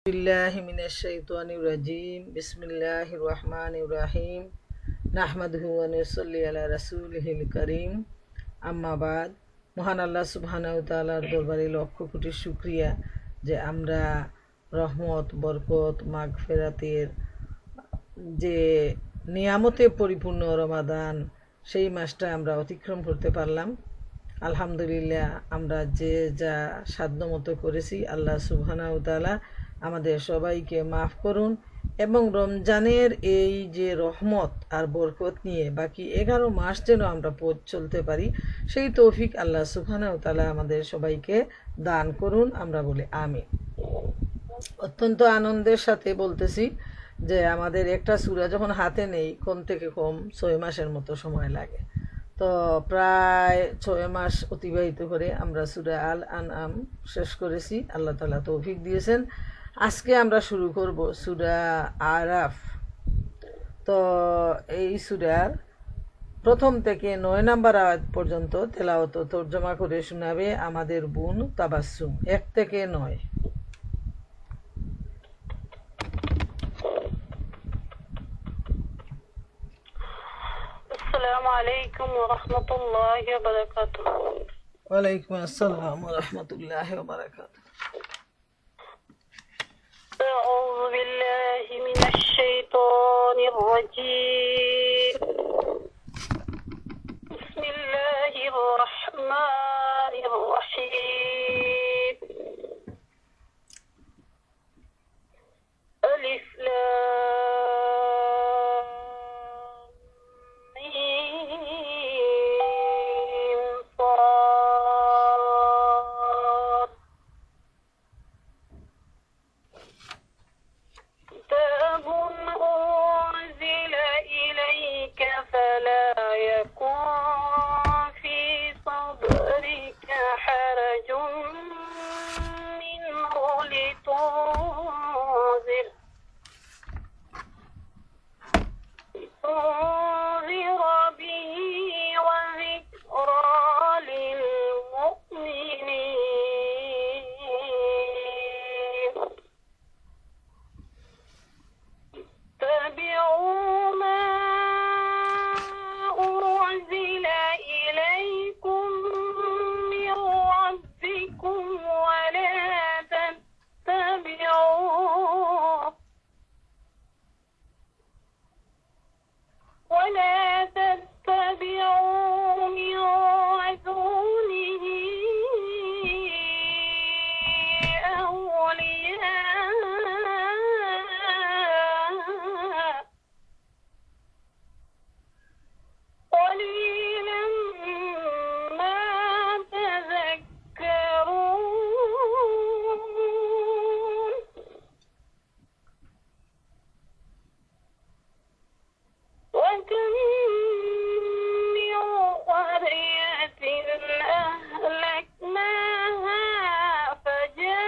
बिल्लाहि मिनश शैतानिर रजीम बिस्मिल्लाहिर रहमानिर रहीम নাহমাদুহু ওয়া নুসাল্লি আলা রাসূলিহিল কারীম আম্মা বাদ। মহান আল্লাহ সুবহানাহু ওয়া তাআলার দরবারে লক্ষ কোটি শুকরিয়া যে আমরা রহমত বরকত মাগফিরাতের যে নিয়ামতে পরিপূর্ণ রমাদান সেই মাসটা আমরা অতিক্রম করতে পারলাম। আলহামদুলিল্লাহ, আমরা যে যা সাধ্যমতো করেছি আল্লাহ সুবহানাহু ওয়া তাআলা আমাদের সবাইকে মাফ করুন এবং রমজানের এই যে রহমত আর বরকত নিয়ে বাকি 11 মাস যেন আমরা পথ চলতে পারি সেই তৌফিক আল্লাহ সুবহানাহু ওয়া তাআলা আমাদের সবাইকে দান করুন। আমরা বলি আমিন। অত্যন্ত আনন্দের সাথে বলতেছি যে আমাদের একটা সূরা যখন হাতে নেই কম থেকে কম 6 মাসের মতো সময় লাগে। তো প্রায় 6 মাস অতিবাহিত করে আমরা সূরা আল আনআম শেষ করেছি। আল্লাহ তাআলা তৌফিক দিয়েছেন। আজকে আমরা শুরু করব সূরা আরাফ। তো এই সূরার প্রথম থেকে 9 নম্বর আয়াত পর্যন্ত তেলাওয়াত ও তরজমা করে শোনাবে আমাদের বোন তাবাসসুম। 1 থেকে 9। السلام عليكم ورحمة الله وبركاته. وعليكم السلام ورحمة الله وبركاته. أعوذ بالله من الشيطان الرجيم. بسم الله الرحمن الرحيم. ألف لام ميم صاد. كتاب أنزل إليك فلا يكن في صدرك حرج منه لتنذر به وذكرى للمؤمنين. اتبعوا ما أنزل إليكم من ربكم ولا تتبعوا من دونه أولياء قليلا ما تذكرون. وكم من قرية أهلكناها فجاءها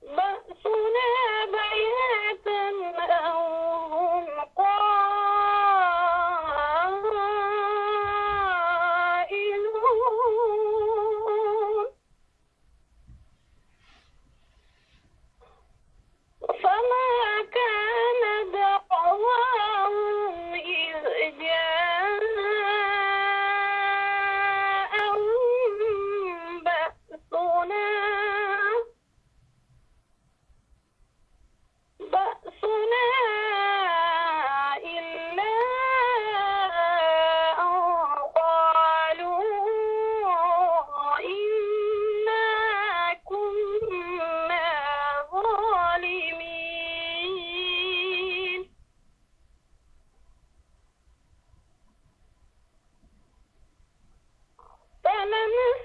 بأسنا بياتا أو هم قائلون. فما كان دعواهم إذ جاءهم بأسنا إلا أن قالوا إنا كنا ظالمين.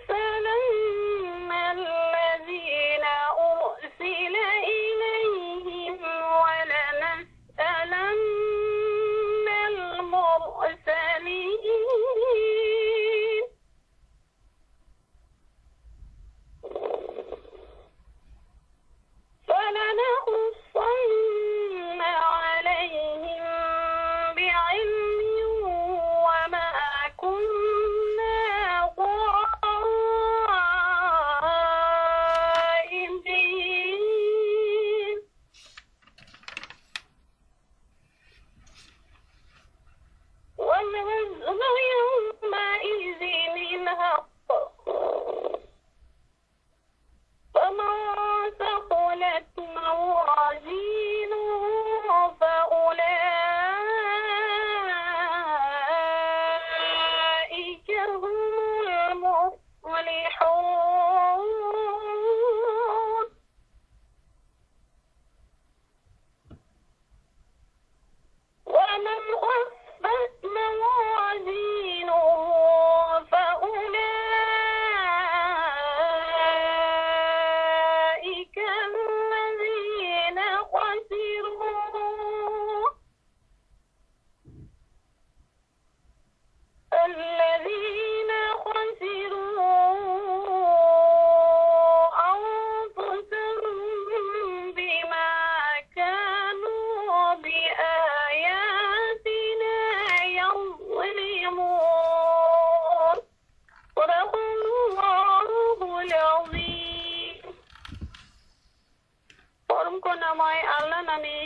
فلنسألن الذين أرسل إليهم ولنسألن المرسلين. فلنقصن عليهم بعلم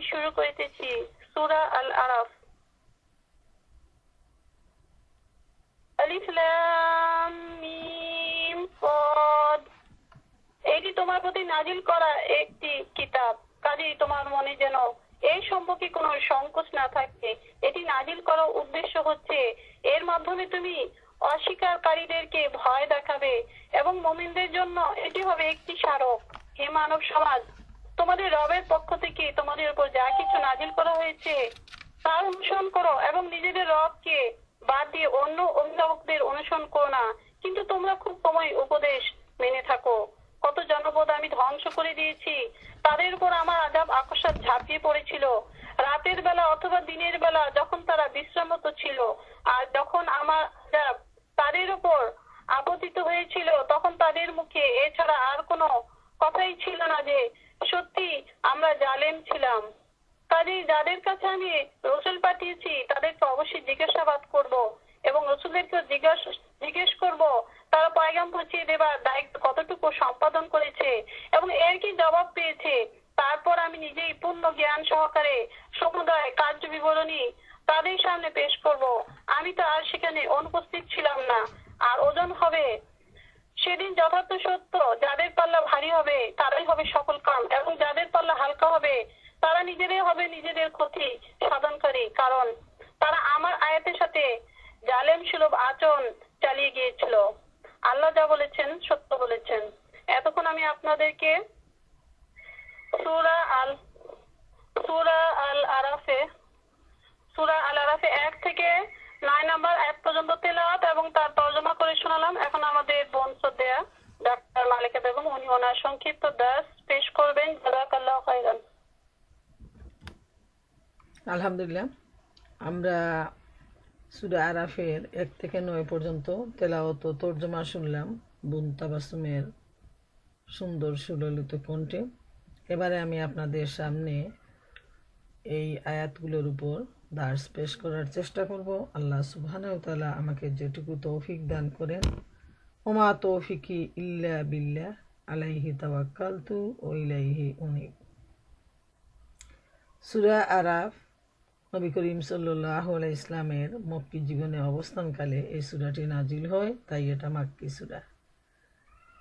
শুরু করিতেছি সূরা আল আরাফ। আলিফ লাম মিম সাদ। এটি তোমার প্রতি নাজিল করা একটি কিতাব, কাজেই তোমার মনে যেন এই সম্পর্কে কোনো সংকোচ না থাকে। এটি নাজিল করার উদ্দেশ্য হচ্ছে এর মাধ্যমে তুমি অস্বীকারীদেরকে ভয় দেখাবে এবং মুমিনদের জন্য এটি হবে একটি স্মারক। হে মানব সমাজ, তোমাদের রবের পক্ষ থেকে তোমাদের উপর যা কিছু নাজিল করা হয়েছে তার অনুসরণ করো এবং নিজেদের রবকে বাদ দিয়ে অন্য অভিভাবকদের অনুসরণ করো না, কিন্তু তোমরা খুব কমই উপদেশ মেনে থাকো। কত জনপদ আমি ধ্বংস করে দিয়েছি, তাদের উপর আমার আযাব আকস্মাৎ ঝাঁপিয়ে পড়েছিল রাতের বেলা অথবা দিনের বেলা যখন তারা বিশ্রামরত ছিল। আর যখন আমার আযাব তাদের উপর আপতিত হয়েছিল তখন তাদের মুখে এছাড়া আর কোনো কথাই ছিল না যে সত্যি আমরা জালেম ছিলাম। কাজেই যাদের কাছে আমি রসুল পাঠিয়েছি তাদেরকে অবশ্যই জিজ্ঞাসাবাদ করব এবং রসুলদেরকে জিজ্ঞেস করব তারা পয়গাম পৌঁছিয়ে দেবার দায়িত্ব কতটুকু সম্পাদন করেছে এবং এর কি জবাব পেয়েছে। তারপর আমি নিজেই পূর্ণ জ্ঞান সহকারে সমুদায় কার্য বিবরণী তাদের সামনে পেশ করব। আমি তো আর সেখানে অনুপস্থিত ছিলাম না। আর ওজন হবে সেদিন যথার্থ সত্য, যাদের পাল্লা ভারী হবে তারাই হবে সফল কাম এবং যাদের পাল্লা হালকা হবে তারা নিজেরাই হবে নিজেদের ক্ষতি সাধনকারী, কারণ তারা আমার আয়াতের সাথে জালেম সুলভ আচরণ চালিয়ে গিয়েছিল। আল্লাহ যা বলেছেন সত্য বলেছেন। এতক্ষণ আমি আপনাদেরকে সূরা আল আরাফে 1 থেকে 9 নম্বর আয়াত পর্যন্ত তেলাওয়াত এবং তার তরজমা করে শোনালাম। এখন আমাদের বোন শ্রদ্ধেয়া ডাক্তার মালিকা বেগম উনি ওনার সংক্ষিপ্ত দাস পেশ করবেন। জাযাকাল্লাহু খাইরান। আলহামদুলিল্লাহ, আমরা সূরা আরাফের 1 থেকে 9 পর্যন্ত তেলাওয়াত ও তরজমা শুনলাম বোন তাবাসসুমের সুন্দর সুললিত কণ্ঠে। এবারে আমি আপনাদের সামনে এই আয়াতগুলোর উপর দার্স পেশ করার চেষ্টা করব। আল্লাহ সুবহানাহু ওয়া তাআলা আমাকে যেটুকু তৌফিক দান করেন। ওমা তৌফিকি ইল্লা বিল্লাহ আলাইহি তাওয়াক্কালতু ওয়া ইলাইহি উনীব। সূরা আরাফ নবী করিম সাল্লাল্লাহু আলাইহি ইসলামের মক্কি জীবনে অবস্থানকালে এই সূরাটি নাজিল হয়, তাই এটা মাক্কি সূরা।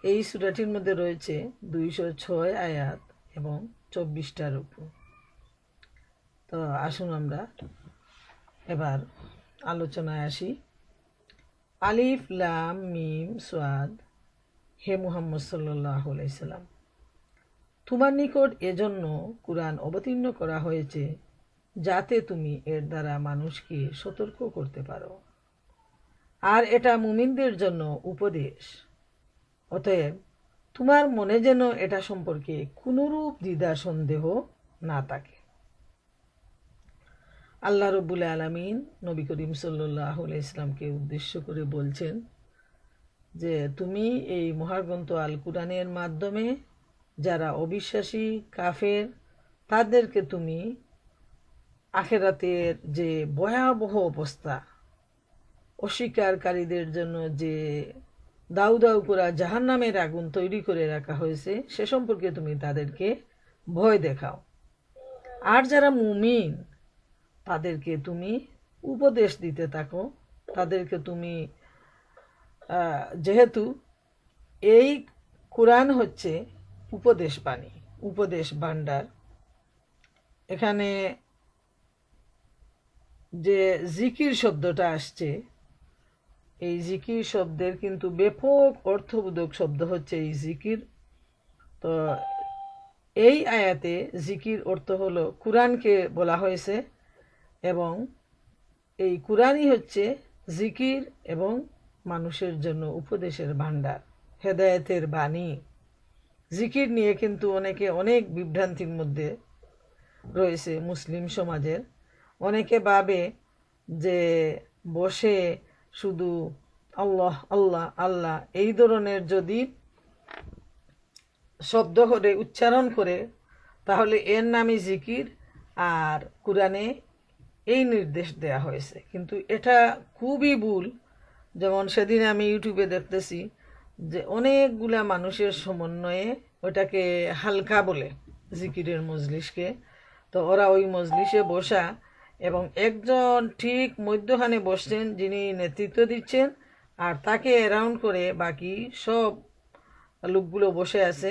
এই সূরাটির মধ্যে রয়েছে 206 আয়াত এবং 24টা রুকু। তো আসুন আমরা এবার আলোচনায় আসি। আলিফ লাম মিম সাদ। হে মুহাম্মদ সাল্লাল্লাহু আলাইহি সাল্লাম, তোমার নিকট এজন্য কুরআন অবতীর্ণ করা হয়েছে যাতে তুমি এর দ্বারা মানুষকে সতর্ক করতে পারো, আর এটা মুমিনদের জন্য উপদেশ। অতএব তোমার মনে যেন এটা সম্পর্কে কোনরূপ দ্বিধা সন্দেহ না থাকে। আল্লাহ রব্বুল আলামিন নবী করিম সাল্লাল্লাহু আলাইহি ইসলামকে উদ্দেশ্য করে বলছেন যে তুমি এই মহাগ্রন্থ আল কুরআনের মাধ্যমে যারা অবিশ্বাসী কাফের তাদেরকে তুমি আখিরাতের যে ভয়াবহ অবস্থা, অস্বীকারীদের জন্য যে দাউ দাউ করা জাহান্নামের আগুন তৈরি করে রাখা হয়েছে সে সম্পর্কে তুমি তাদেরকে ভয় দেখাও। আর যারা মুমিন তাদেরকে তুমি উপদেশ দিতে থাকো। তাদেরকে তুমি যেহেতু এই কুরআন হচ্ছে উপদেশ বাণী, উপদেশ ভান্ডার, এখানে যে জিকির শব্দটা আসছে এই জিকির শব্দের কিন্তু ব্যাপক অর্থবোধক শব্দ হচ্ছে এই জিকির। তো এই আয়াতে জিকির অর্থ হলো কুরআনকে বলা হয়েছে এবং এই কুরআনই হচ্ছে জিকির এবং মানুষের জন্য উপদেশের ভান্ডার, হেদায়েতের বাণী। জিকির নিয়ে কিন্তু অনেকে অনেক বিভ্রান্তির মধ্যে রয়েছে মুসলিম সমাজের। অনেকে ভাবে যে বসে শুধু আল্লাহ আল্লাহ আল্লাহ এই ধরনের যদি শব্দ করে উচ্চারণ করে তাহলে এর নামই জিকির, আর কুরআনে এই নির্দেশ দেয়া হয়েছে। কিন্তু এটা খুবই ভুল। যেমন সেদিন আমি ইউটিউবে দেখতেছি যে অনেকগুলা মানুষের সমন্বয়ে ওটাকে হালকা বলে জিকিরের মজলিসকে। তো ওরা ওই মজলিসে বসা, এবং একজন ঠিক মধ্যখানে বসছেন যিনি নেতৃত্ব দিচ্ছেন, আর তাকে অ্যারাউন্ড করে বাকি সব লোকগুলো বসে আছে,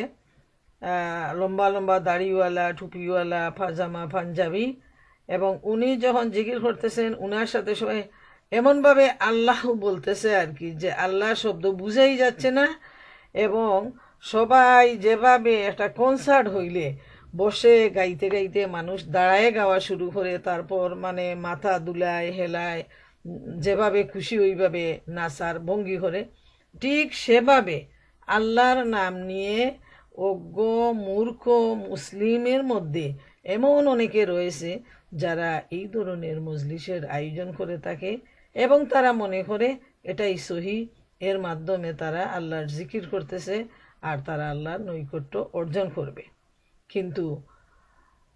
লম্বা লম্বা দাড়িওয়ালা, টুপিওয়ালা, পাজামা পাঞ্জাবি। এবং উনি যখন জিকির করতেছেন উনার সাথে সবাই এমনভাবে আল্লাহ বলতেছে আর কি, যে আল্লাহ শব্দ বুঝেই যাচ্ছে না। এবং সবাই যেভাবে একটা কনসার্ট হইলে বসে গাইতে গাইতে মানুষ দাঁড়ায় গাওয়া শুরু করে, তারপর মানে মাথা দুলায় হেলায়, যেভাবে খুশি ওইভাবে নাচার ভঙ্গি করে, ঠিক সেভাবে আল্লাহর নাম নিয়ে অজ্ঞ মূর্খ মুসলিমের মধ্যে এমন অনেকে রয়েছে যারা এই ধরনের মজলিসের আয়োজন করে থাকে, এবং তারা মনে করে এটাই সহি, এর মাধ্যমে তারা আল্লাহর জিকির করতেছে আর তারা আল্লাহর নৈকট্য অর্জন করবে। কিন্তু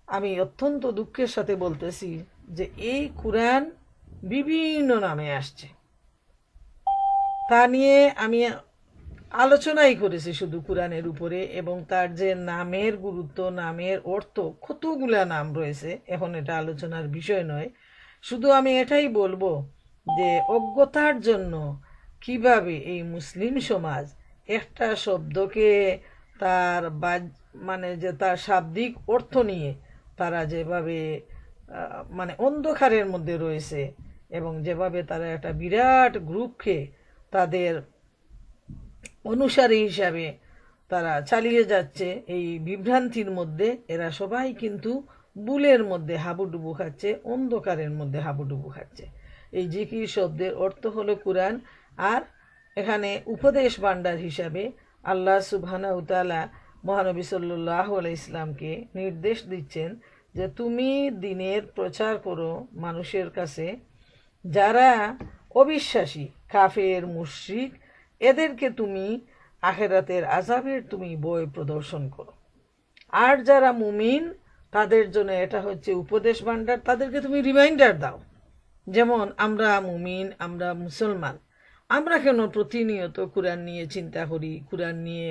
আমি অত্যন্ত দুঃখের সাথে বলতেছি যে এই কুরআন বিভিন্ন নামে আসছে। তা নিয়ে আমি আলোচনাই করেছি শুধু কোরআনের উপরে, এবং তার যে নামের গুরুত্ব, নামের অর্থ, কতগুলা নাম রয়েছে, এখন এটা আলোচনার বিষয় নয়। শুধু আমি এটাই বলবো যে অজ্ঞতার জন্য কিভাবে এই মুসলিম সমাজ একটা শব্দকে তার মানে যে তার শাব্দিক অর্থ নিয়ে তারা যেভাবে মানে অন্ধকারের মধ্যে রয়েছে, এবং যেভাবে তারা একটা বিরাট গ্রুপকে তাদের অনুসারী হিসাবে তারা চালিয়ে যাচ্ছে এই বিভ্রান্তির মধ্যে। এরা সবাই কিন্তু বুলের মধ্যে হাবুডুবু খাচ্ছে, অন্ধকারের মধ্যে হাবুডুবু খাচ্ছে। এই জিকির শব্দের অর্থ হলো কুরআন, আর এখানে উপদেশ ভান্ডার হিসাবে আল্লাহ সুবহানাহু ওয়া তাআলা মহানবী সাল্লাল্লাহু আলাইহি ইসলামকে নির্দেশ দিচ্ছেন যে তুমি দ্বীনের প্রচার করো মানুষের কাছে, যারা অবিশ্বাসী, কাফের, মুশরিক, এদেরকে তুমি আখেরাতের আযাবের তুমি ভয় প্রদর্শন করো। আর যারা মুমিন তাদের জন্য এটা হচ্ছে উপদেশ ভান্ডার, তাদেরকে তুমি রিমাইন্ডার দাও। যেমন আমরা মুমিন, আমরা মুসলমান, আমরা কেন প্রতিনিয়ত কোরআন নিয়ে চিন্তা করি, কোরআন নিয়ে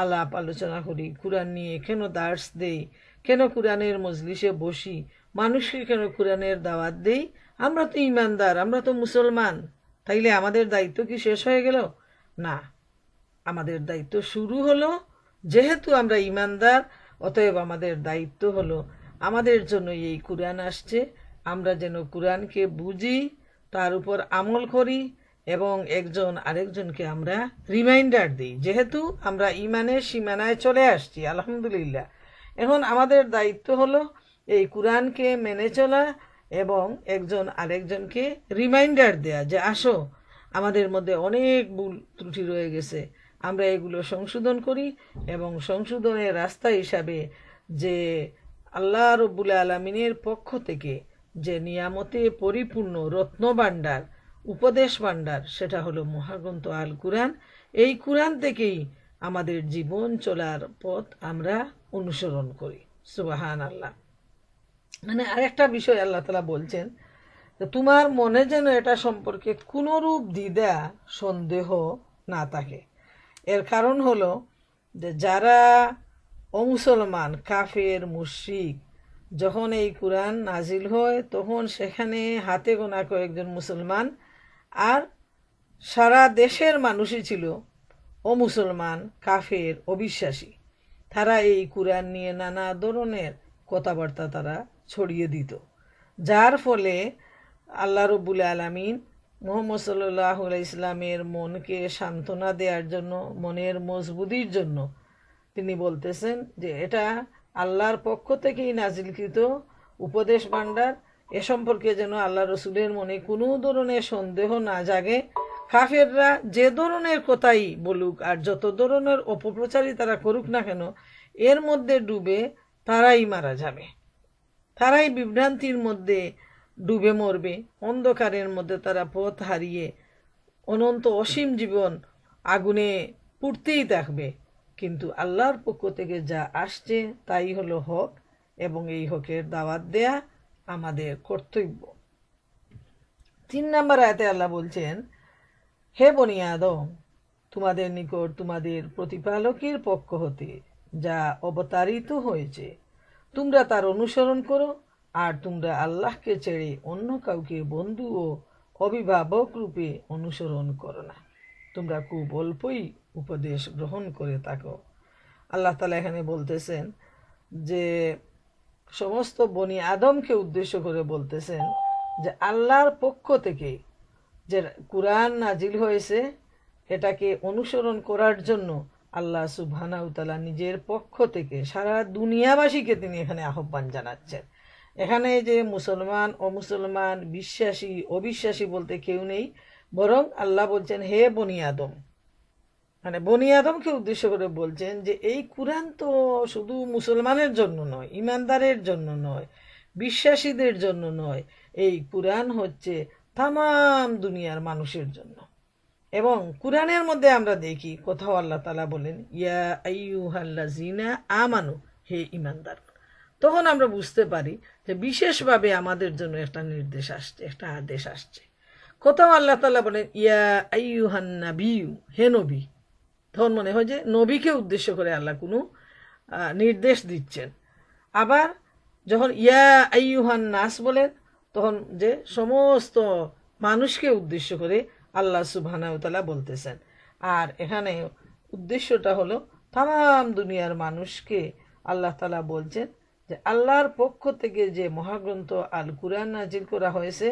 আলাপ আলোচনা করি, কোরআন নিয়ে কেন দার্স দেই, কেন কোরআনের মজলিসে বসি, মানুষকে কেন কোরআনের দাওয়াত দেই? আমরা তো ইমানদার, আমরা তো মুসলমান। তাইলে আমাদের দায়িত্ব কি শেষ হয়ে গেল? না, আমাদের দায়িত্ব শুরু হলো। যেহেতু আমরা ইমানদার, অতএব আমাদের দায়িত্ব হলো আমাদের জন্য এই কোরআন আসছে, আমরা যেন কোরআনকে বুঝি, তার উপর আমল করি, এবং একজন আরেকজনকে আমরা রিমাইন্ডার দিই। যেহেতু আমরা ইমানের সীমানায় চলে আসছি আলহামদুলিল্লাহ, এখন আমাদের দায়িত্ব হলো এই কোরআনকে মেনে চলা এবং একজন আরেকজনকে রিমাইন্ডার দেয়া যে আসো, আমাদের মধ্যে অনেক ভুল ত্রুটি রয়ে গেছে, আমরা এগুলো সংশোধন করি। এবং সংশোধনের রাস্তা হিসাবে যে আল্লাহ রব্বুল আলামিনের পক্ষ থেকে যে নিয়ামতে পরিপূর্ণ রত্নভাণ্ডার, উপদেশ ভাণ্ডার, সেটা হলো মহাগ্রন্থ আল কুরআন। এই কুরআন থেকেই আমাদের জীবন চলার পথ আমরা অনুসরণ করি। সুবহান আল্লাহ। মানে আরেকটা বিষয় আল্লাহ তাআলা বলছেন যে তোমার মনে যেন এটা সম্পর্কে কোনরূপ দ্বিধা সন্দেহ না থাকে। এর কারণ হলো যে যারা অমুসলমান, কাফের, মুশরিক, যখন এই কুরআন নাজিল হয় তখন সেখানে হাতে গোনা কয়েকজন মুসলমান, আর সারা দেশের মানুষই ছিল অমুসলমান, কাফের, অবিশ্বাসী। তারা এই কুরআন নিয়ে নানা ধরনের কথাবার্তা তারা ছড়িয়ে দিত, যার ফলে আল্লাহ রব্বুল আলামিন মুহাম্মদ সাল্লাল্লাহু আলাইহি ইসলামের মনকে সান্ত্বনা দেওয়ার জন্য, মনের মজবুতির জন্য তিনি বলতেছেন যে এটা আল্লাহর পক্ষ থেকেই নাজিলকৃত উপদেশ ভাণ্ডার। এ সম্পর্কে যেন আল্লাহ রসুলের মনে কোনো ধরনের সন্দেহ না জাগে। কাফেররা যে ধরনের কথাই বলুক আর যত ধরনের অপপ্রচারই তারা করুক না কেন, এর মধ্যে ডুবে তারাই মারা যাবে, তারাই বিভ্রান্তির মধ্যে ডুবে মরবে, অন্ধকারের মধ্যে তারা পথ হারিয়ে অনন্ত অসীম জীবন আগুনে পুড়তেই থাকবে। কিন্তু আল্লাহর পক্ষ থেকে যা আসছে তাই হলো হক, এবং এই হকের দাওয়াত দেয়া আমাদের কর্তব্য। 3 নম্বর আয়াতে আল্লাহ বলছেন, হে বনি আদম, তোমাদের নিকট তোমাদের প্রতিপালকের পক্ষ হতে যা অবতারিত হয়েছে তোমরা তার অনুসরণ করো, আর তোমরা আল্লাহকে ছেড়ে অন্য কাউকে বন্ধু ও অভিভাবক রূপে অনুসরণ করো না। তোমরা খুব অল্পই উপদেশ গ্রহণ করে থাকো। আল্লাহ তাআলা এখানে বলতেছেন যে সমস্ত বনি আদমকে উদ্দেশ্য করে বলতেছেন যে আল্লাহর পক্ষ থেকে যে কুরআন নাজিল হয়েছে এটাকে অনুসরণ করার জন্য আল্লাহ সুবহানাহু তাআলা নিজের পক্ষ থেকে সারা দুনিয়াবাসীকে তিনি এখানে আহ্বান জানাচ্ছেন। এখানে যে মুসলমান অমুসলমান বিশ্বাসী অবিশ্বাসী বলতে কেউ নেই, বরং আল্লাহ বলছেন হে বনি আদম, মানে বনি আদমকে উদ্দেশ্য করে বলছেন যে এই কুরআন তো শুধু মুসলমানের জন্য নয়, ইমানদারের জন্য নয়, বিশ্বাসীদের জন্য নয়, এই কুরআন হচ্ছে তামাম দুনিয়ার মানুষের জন্য। এবং কুরআনের মধ্যে আমরা দেখি কোথাও আল্লাহ তাআলা বলেন ইয়া আইয়ুহাল্লাযিনা আমানু, হে ইমানদার। তখন আমরা বুঝতে পারি যে বিশেষভাবে আমাদের জন্য একটা নির্দেশ আসছে, একটা আদেশ আসছে। কোথাও আল্লাহ তাআলা বলেন ইয়া আইয়ুহান নাবিয়্যু, হে নবী। তখন মনে হয় যে নবীকে উদ্দেশ্য করে আল্লাহ কোনো নির্দেশ দিচ্ছেন। আবার যখন ইয়া আইয়ুহান নাস বলেন তখন যে সমস্ত মানুষকে উদ্দেশ্য করে আল্লাহ সুবহানাহু ওয়া তাআলা বলতেছেন। আর এখানে উদ্দেশ্যটা হলো তাম দুনিয়ার মানুষকে আল্লাহ তাআলা বলছেন যে আল্লাহর পক্ষ থেকে যে মহাগ্রন্থ আল কুরআন নাজিল করা হয়েছে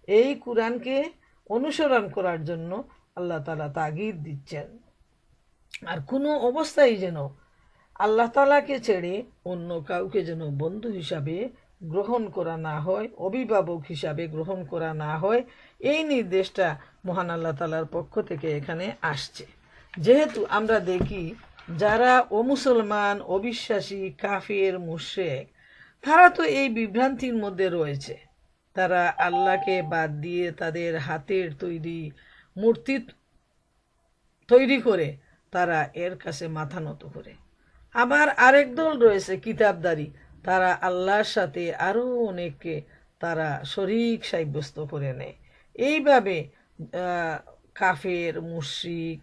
এই কুরআনকে অনুসরণ করার জন্য আল্লাহ তাআলা তাগিদ দিচ্ছেন। আর কোনো অবস্থায় যেন আল্লাহ তাআলাকে ছেড়ে অন্য কাউকে যেন বন্ধু হিসাবে গ্রহণ করা না হয়, অভিভাবক হিসাবে গ্রহণ করা না হয়, এই নির্দেশটা মহান আল্লাহ তাআলার পক্ষ থেকে এখানে আসছে। যেহেতু আমরা দেখি যারা অমুসলমান অবিশ্বাসী কাফির মুশরিক তারা তো এই বিভ্রান্তির মধ্যে রয়েছে। তারা আল্লাহকে বাদ দিয়ে তাদের হাতের তৈরি মূর্তি তৈরি করে তারা এর কাছে মাথা নত করে। আবার আরেক দল রয়েছে কিতাবদারী, তারা আল্লাহর সাথে আরো অনেককে তারা শরীক সাব্যস্ত করে নেয়। এইভাবে কাফের মুশরিক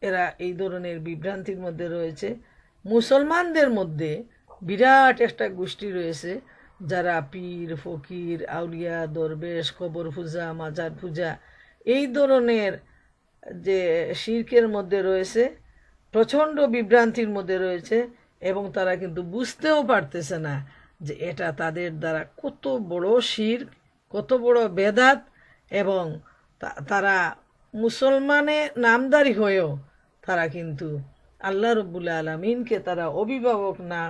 এরা এই ধরনের বিভ্রান্তির মধ্যে রয়েছে। মুসলমানদের মধ্যে বিরাট একটা গোষ্ঠী রয়েছে যারা পীর ফকির আউলিয়া দরবেশ কবর পূজা মাজার পূজা এই ধরনের যে শিরকের মধ্যে রয়েছে, প্রচণ্ড বিভ্রান্তির মধ্যে রয়েছে, এবং তারা কিন্তু বুঝতেও পারতেছে না যে এটা তাদের দ্বারা কত বড় শিরক, কত বড় বেদাত, এবং তারা মুসলমানে নামদারি হয়েও তারা কিন্তু আল্লাহ রব্বুল আলামিনকে তারা অভিভাবক না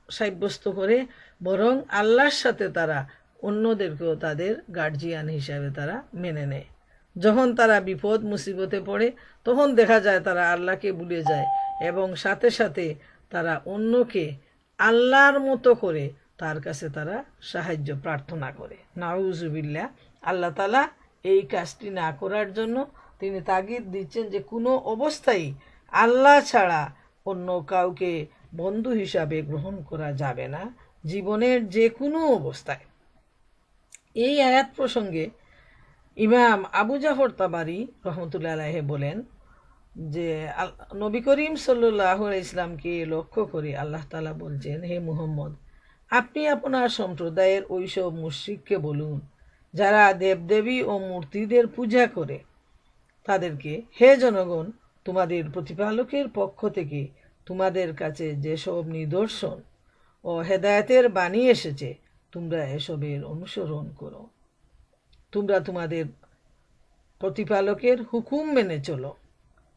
সাব্যস্ত করে, বরং আল্লাহর সাথে তারা অন্যদেরকেও তাদের গার্জিয়ান হিসাবে তারা মেনে নেয়। যখন তারা বিপদ মুসিবতে পড়ে তখন দেখা যায় তারা আল্লাহকে ভুলে যায় এবং সাথে সাথে তারা অন্যকে আল্লাহর মতো করে তার কাছে তারা সাহায্য প্রার্থনা করে। নাউজুবিল্লাহ। আল্লাহ তাআলা এই কাজটি না করার জন্য তিনি তাগিদ দিচ্ছেন যে কোনো অবস্থায় আল্লাহ ছাড়া অন্য কাউকে বন্ধু হিসাবে গ্রহণ করা যাবে না, জীবনের যে কোনো অবস্থায়। এই আয়াত প্রসঙ্গে ইমাম আবু জাফর তাবারি রহমতুল্লাহ আলাইহি বলেন যে নবী করিম সাল্লাল্লাহু আলাইহি ইসলামকে লক্ষ্য করে আল্লাহ তাআলা বলছেন, হে মুহাম্মদ, আপনি আপনার সম্প্রদায়ের ওইসব মুশরিককে বলুন যারা দেবদেবী ও মূর্তিদের পূজা করে তাদেরকে, হে জনগণ, তোমাদের প্রতিপালকের পক্ষ থেকে তোমাদের কাছে যেসব নিদর্শন ও হেদায়েতের বাণী এসেছে তোমরা এসবের অনুসরণ করো। তোমরা তোমাদের প্রতিপালকের হুকুম মেনে চলো,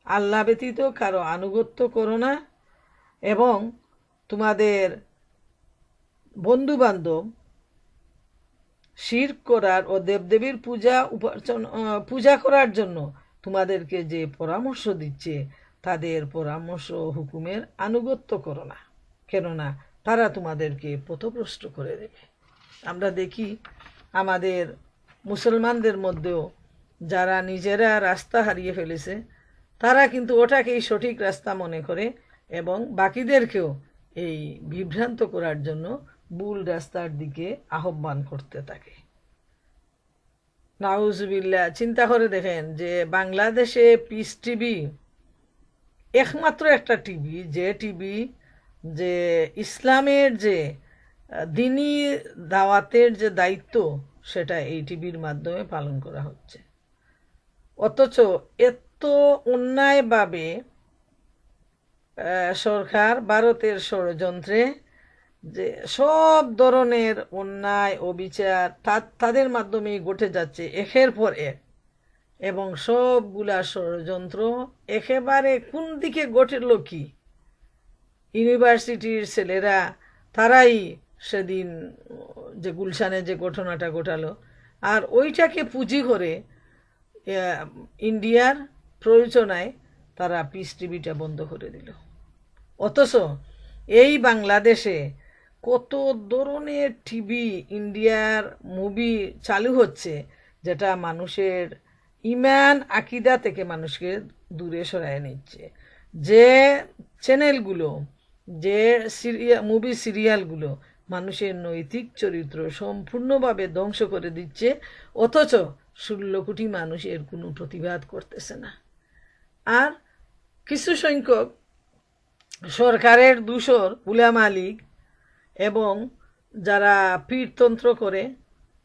আল্লাহ ব্যতীত কারো আনুগত্য করো না, এবং তোমাদের বন্ধু বান্ধব শিরক করার ও দেবদেবীর পূজা করার জন্য তোমাদেরকে যে পরামর্শ দিচ্ছে তাদের পরামর্শ হুকুমের আনুগত্য করো না, কেননা তারা তোমাদেরকে পথভ্রষ্ট করে দেবে। আমরা দেখি আমাদের মুসলমানদের মধ্যেও যারা নিজেরা রাস্তা হারিয়ে ফেলেছে তারা কিন্তু ওটাকেই সঠিক রাস্তা মনে করে এবং বাকিদেরকেও এই বিভ্রান্ত করার জন্য ভুল রাস্তার দিকে আহ্বান করতে থাকে। নাউজুবিল্লাহ। চিন্তা করে দেখেন যে বাংলাদেশে পিস টিভি একমাত্র একটা টিভি যে টিভি যে ইসলামের যে দিনী দাওয়াতের যে দায়িত্ব সেটা এই টিভির মাধ্যমে পালন করা হচ্ছে। অথচ এত অন্যায়ভাবে সরকার ভারতের ষড়যন্ত্রে যে সব ধরনের অন্যায় অবিচার তাদের মাধ্যমেই ঘটে যাচ্ছে একের পর এক, এবং সবগুলা ষড়যন্ত্র একেবারে কোন দিকে ঘটল কি, ইউনিভার্সিটির ছেলেরা তারাই সেদিন যে গুলশানে যে ঘটনাটা ঘটালো, আর ওইটাকে পুঁজি করে ইন্ডিয়ার প্রয়োজনায় তারা পিস টিভিটা বন্ধ করে দিল। অথচ এই বাংলাদেশে কত ধরনের টিভি ইন্ডিয়ার মুভি চালু হচ্ছে যেটা মানুষের ইমান আকিদা থেকে মানুষকে দূরে সরায় নিচ্ছে। যে চ্যানেলগুলো, যে মুভি সিরিয়ালগুলো মানুষের নৈতিক চরিত্র সম্পূর্ণভাবে ধ্বংস করে দিচ্ছে, অথচ 16 কোটি মানুষ এর কোনো প্রতিবাদ করতেছে না। আর কিছু সংখ্যক সরকারের দূষর উলামা লীগ এবং যারা পীরতন্ত্র করে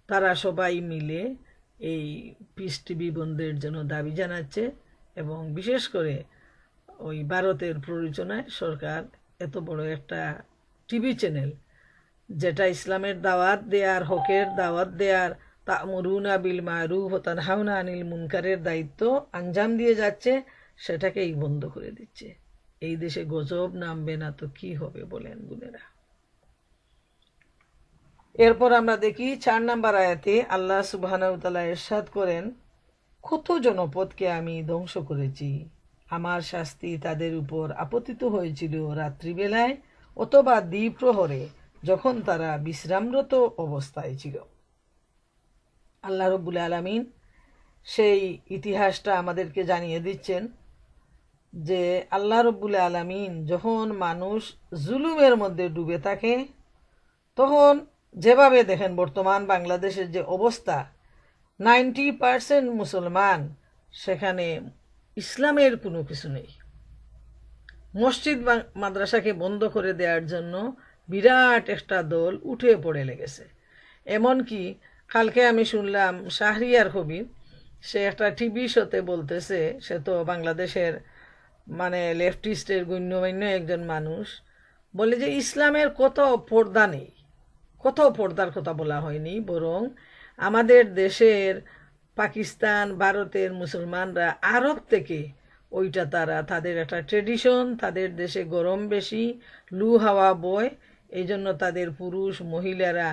তারা সবাই মিলে এই পিস টিভি বন্ধের জন্য দাবি জানাচ্ছে, এবং বিশেষ করে ওই ভারতের প্ররোচনায় সরকার এত বড় একটা টিভি চ্যানেল যেটা ইসলামের দাওয়াত দেয়ার, হকের দাওয়াত দেয়ার, তা'মুরুনা বিল মারুফ ওয়া তানহাউনা আনিল মুনকারের দায়িত্ব আঞ্জাম দিয়ে যাচ্ছে, সেটাকেই বন্ধ করে দিচ্ছে। এই দেশে গজব নামবে না তো কি হবে বলেন বোনেরা। এরপর আমরা দেখি 4 নম্বর আয়াতে আল্লাহ সুবহানাহু ওয়া তাআলা ইরশাদ করেন, কত জনপদকে আমি ধ্বংস করেছি, আমার শাস্তি তাদের উপর আপতিত হয়েছিল রাত্রিবেলায় অথবা দ্বিপ্রহরে যখন তারা বিশ্রামরত অবস্থায় ছিল। আল্লাহ রাব্বুল আলামিন সেই ইতিহাসটা আমাদেরকে জানিয়ে দিচ্ছেন যে আল্লাহ রাব্বুল আলামিন যখন মানুষ জুলুমের মধ্যে ডুবে থাকে, তখন যেভাবে দেখেন বর্তমান বাংলাদেশের যে অবস্থা, 90% মুসলমান, সেখানে ইসলামের কোনো কিছু নেই। মসজিদ মাদ্রাসাকে বন্ধ করে দেওয়ার জন্য বিরাট একটা দল উঠে পড়ে লেগেছে। এমনকি কালকে আমি শুনলাম শাহরিয়ার কবির, সে একটা টিভি শোতে বলতেছে, সে তো বাংলাদেশের মানে লেফটিস্টের গণ্যমান্য একজন মানুষ, বলে যে ইসলামের কত পর্দা নেই, কত পর্দার কথা বলা হয়নি, বরং আমাদের দেশের পাকিস্তান ভারতের মুসলমানরা আরব থেকে ওইটা তাদের একটা ট্রেডিশন, তাদের দেশে গরম বেশি, লু হাওয়া বয়, এই জন্য তাদের পুরুষ মহিলারা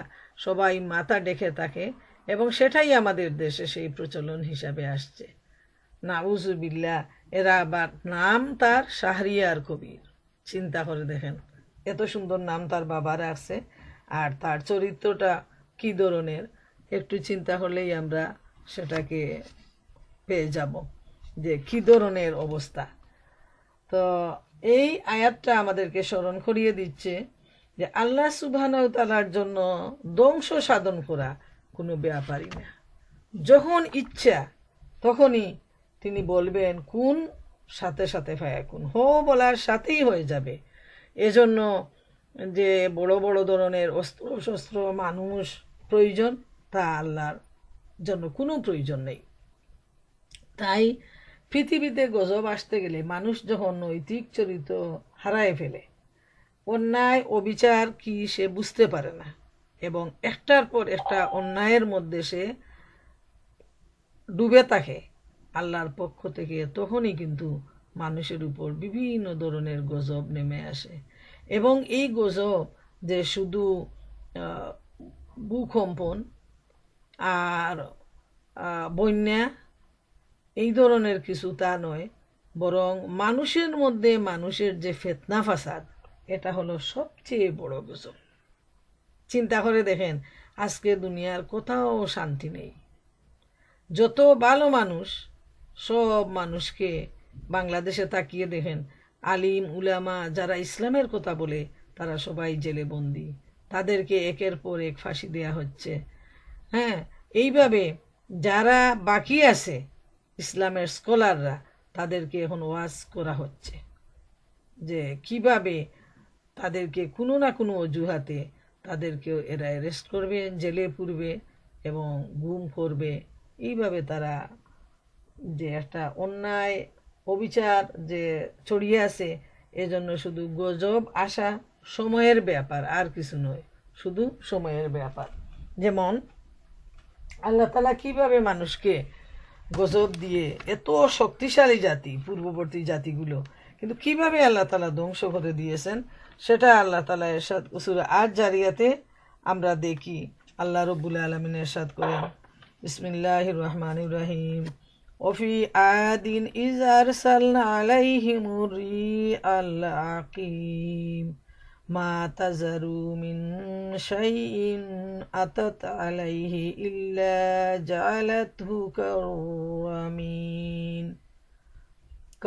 সবাই মাথা ডেকে থাকে, এবং সেটাই আমাদের দেশে সেই প্রচলন হিসাবে আসছে। নাউজুবিল্লাহ, এরা আবার নাম তার শাহরিয়ার কবির। চিন্তা করে দেখেন, এত সুন্দর নাম তার বাবার আছে, আর তার চরিত্রটা কি ধরনের, একটু চিন্তা করলেই আমরা সেটাকে পেয়ে যাব যে কি ধরনের অবস্থা। তো এই আয়াতটা আমাদেরকে স্মরণ করিয়ে দিচ্ছে যে আল্লাহ সুবহানাহু ওয়া তাআলার জন্য ধ্বংস সাধন করা কোনো ব্যাপারই না। যখন ইচ্ছা তখনই তিনি বলবেন কোন, সাথে সাথে ফায়াকুন, হো বলার সাথেই হয়ে যাবে। এজন্য যে বড় বড় ধরনের অস্ত্র শস্ত্র মানুষ প্রয়োজন, তা আল্লাহর জন্য কোনো প্রয়োজন নেই। তাই পৃথিবীতে গজব আসতে গেলে মানুষ যখন নৈতিক চরিত্র হারায় ফেলে, অন্যায় অবিচার কি সে বুঝতে পারে না, এবং একটার পর একটা অন্যায়ের মধ্যে সে ডুবে থাকে আল্লাহর পক্ষ থেকে, তখনই কিন্তু মানুষের উপর বিভিন্ন ধরনের গজব নেমে আসে। এবং এই গজব যে শুধু ভূকম্পন আর বন্যা এই ধরনের কিছু তা নয়, বরং মানুষের মধ্যে মানুষের যে ফিতনা ফাসাদ, এটা হলো সবচেয়ে বড় গজব। চিন্তা করে দেখেন, আজকে দুনিয়ার কোথাও শান্তি নেই। যত ভালো মানুষ, সব মানুষকে বাংলাদেশে তাকিয়ে দেখেন, আলিম উলামা যারা ইসলামের কথা বলে তারা সবাই জেলে বন্দি, তাদেরকে একের পর এক ফাঁসি দেয়া হচ্ছে। হ্যাঁ, এইভাবে যারা বাকি আছে ইসলামের স্কলাররা, তাদেরকে এখন ওয়াজ করা হচ্ছে যে কিভাবে তাদেরকে কোনো না কোনো অজুহাতে তাদেরকেও এরা অ্যারেস্ট করবে, জেলে পুরবে এবং গুম করবে। এইভাবে তারা যে একটা অন্যায় অবিচার যে ছড়িয়ে আছে, এজন্য শুধু গজব আসা সময়ের ব্যাপার, আর কিছু নয়, শুধু সময়ের ব্যাপার। যেমন আল্লাহ তাআলা কিভাবে মানুষকে গজব দিয়ে, এত শক্তিশালী জাতি পূর্ববর্তী জাতিগুলো, কিন্তু কিভাবে আল্লাহ তাআলা ধ্বংস করে দিয়েছেন সেটা আল্লাহ তাআলা ইরশাদ সূরা আজ জারিয়াতে আমরা দেখি। আল্লাহ রাব্বুল আলামিন ইরশাদ করেন, বিসমিল্লাহির রহমানির রহিম, ওফি আদিন ইজ আরসালনা আলাইহিমুর রিআল আকিম মা তাজারু মিন শাইইন আতাত আলাইহি ইল্লা জাআলাতহু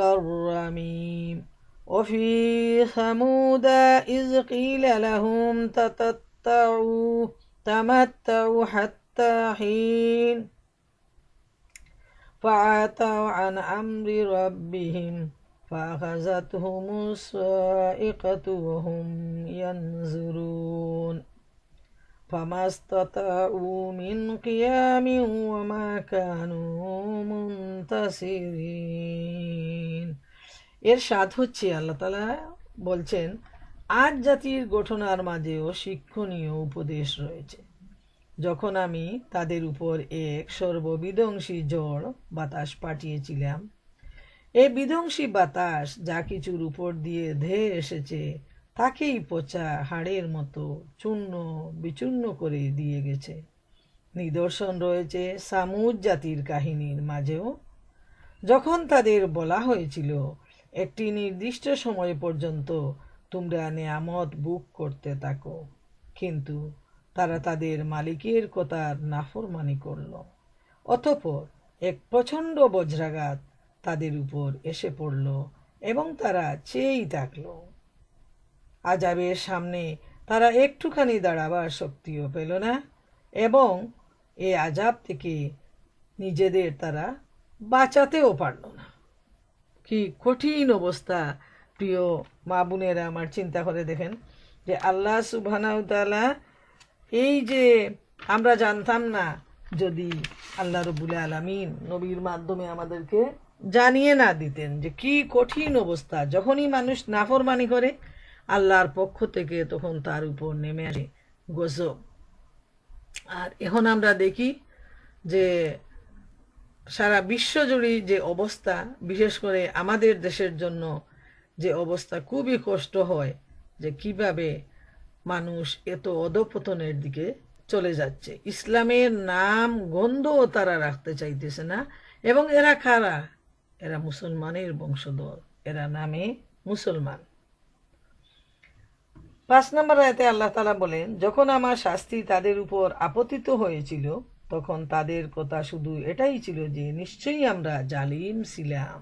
কাররামিম وفي ثمود إذ قيل لهم تمتعوا حتى حين فعتوا عن أمر ربهم فأخذتهم الصاعقة وهم ينظرون فما استطاعوا من قيام وما كانوا منتصرين। এর স্বাদ হচ্ছে আল্লাহ তাআলা বলছেন, আজ জাতির ঘটনার মাঝেও শিক্ষণীয় উপদেশ রয়েছে। যখন আমি তাদের উপর এক সর্ববিধ্বংসী ঝড় বাতাস পাঠিয়েছিলাম, এই বিধ্বংসী বাতাস যা কিছুর উপর দিয়ে ধেয়ে এসেছে তাকেই পচা হাড়ের মতো চূর্ণ বিচূর্ণ করে দিয়ে গেছে। নিদর্শন রয়েছে সামুদ জাতির কাহিনীর মাঝেও, যখন তাদের বলা হয়েছিল একটি নির্দিষ্ট সময় পর্যন্ত তোমরা নেয়ামত ভোগ করতে থাকো, কিন্তু তারা তাদের মালিকের কথার নাফরমানি করল। অতঃপর এক প্রচণ্ড বজ্রাঘাত তাদের উপর এসে পড়ল এবং তারা চেয়েই থাকল। আযাবের সামনে তারা একটুখানি দাঁড়াবার শক্তিও পেল না এবং এই আযাব থেকে নিজেদের তারা বাঁচাতেও পারল না। কি কঠিন অবস্থা প্রিয় মা বোনেরা আমার, চিন্তা করে দেখেন যে আল্লাহ সুবহানাহু তাআলা, এই যে আমরা জানতাম না, যদি আল্লাহ রাব্বুল আলামিন নবীর মাধ্যমে আমাদেরকে জানিয়ে না দিতেন যে কি কঠিন অবস্থা, যখনই মানুষ নাফরমানি করে আল্লাহর পক্ষ থেকে তখন তার উপর নেমে আসে গজব। আর এখন আমরা দেখি যে সারা বিশ্বজুড়ে যে অবস্থা, বিশেষ করে আমাদের দেশের জন্য যে অবস্থা, খুবই কষ্ট হয় যে কিভাবে মানুষ এত অধঃপতনের দিকে চলে যাচ্ছে। ইসলামের নাম গন্ধও তারা রাখতে চাইতেছে না। এবং এরা কারা? এরা মুসলমানের বংশধর, এরা নামে মুসলমান। 5 নম্বর আয়াতে আল্লাহ তাআলা বলেন, যখন আমার শাস্তি তাদের উপর আপতিত হয়েছিল তখন তাদের কথা শুধু এটাই ছিল যে নিশ্চয়ই আমরা জালিম ছিলাম।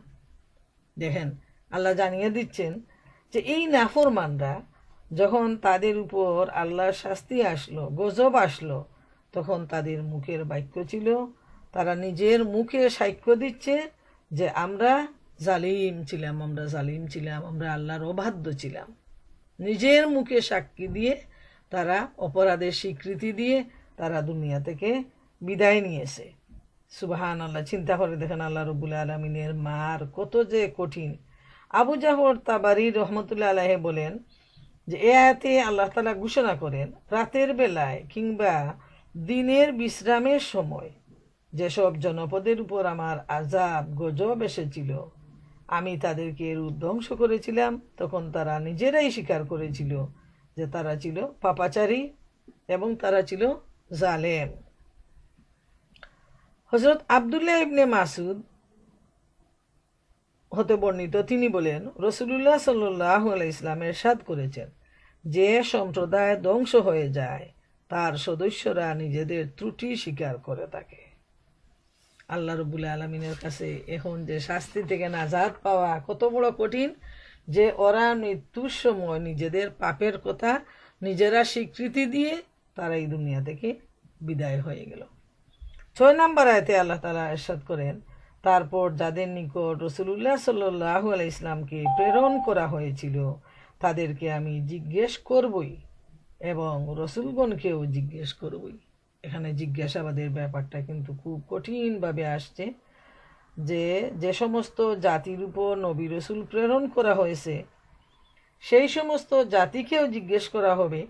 দেখেন, আল্লাহ জানিয়ে দিচ্ছেন যে এই নাফরমানরা যখন তাদের উপর আল্লাহর শাস্তি আসলো, গজব আসলো, তখন তাদের মুখের বাক্য ছিল, তারা নিজের মুখে সাক্ষ্য দিচ্ছে যে আমরা জালিম ছিলাম, আমরা জালিম ছিলাম, আমরা আল্লাহর অবাধ্য ছিলাম। নিজের মুখে সাক্ষী দিয়ে তারা অপরাধের স্বীকৃতি দিয়ে তারা দুনিয়া থেকে বিদায় নিয়েছে। সুবহানাল্লাহ, চিন্তা করে দেখেন আল্লাহ রাব্বুল আলামিনের মার কত যে কঠিন। আবু জাফর তাবারি রহমতুল্লাহ আলাইহি বলেন যে এ আয়াতে আল্লাহ তাআলা ঘোষণা করেন, রাতের বেলায় কিংবা দিনের বিশ্রামের সময় যেসব জনপদের উপর আমার আযাব গজব এসেছিল, আমি তাদেরকে এরূপ ধ্বংস করেছিলাম, তখন তারা নিজেরাই স্বীকার করেছিল যে তারা ছিল পাপাচারী এবং তারা ছিল জালেম। হযরত আব্দুল্লাহ ইবনে মাসউদ হতে বর্ণিত, তিনি বলেন, রাসূলুল্লাহ সাল্লাল্লাহু আলাইহি ওয়াসাল্লাম ইরশাদ করেছেন, যে সম্প্রদায় ধ্বংস হয়ে যায় তার সদস্যরা নিজেদের ত্রুটি স্বীকার করে থাকে। আল্লাহ রাব্বুল আলামিনের কাছে এখন যে শাস্তি থেকে নাজাত পাওয়া কত বড় কঠিন, যে ওরা মৃত্যুর সময় নিজেদের পাপের কথা নিজেরা স্বীকৃতি দিয়ে তারা এই দুনিয়া থেকে বিদায় হয়ে গেল। 6 নম্বর আয়াতে আল্লাহ তাআলা ইরশাদ করেন, তারপর যাদের নিকট রাসূলুল্লাহ সাল্লাল্লাহু আলাইহি ওয়াসাল্লামকে প্রেরণ করা হয়েছিল তাদেরকে আমি জিজ্ঞেস করবই এবং রসুলগণকেও জিজ্ঞেস করবই। এখানে জিজ্ঞাসাবাদের ব্যাপারটা কিন্তু খুব কঠিনভাবে আসছে, যে যে সমস্ত জাতির উপর নবী রসুল প্রেরণ করা হয়েছে সেই সমস্ত জাতিকেও জিজ্ঞেস করা হবে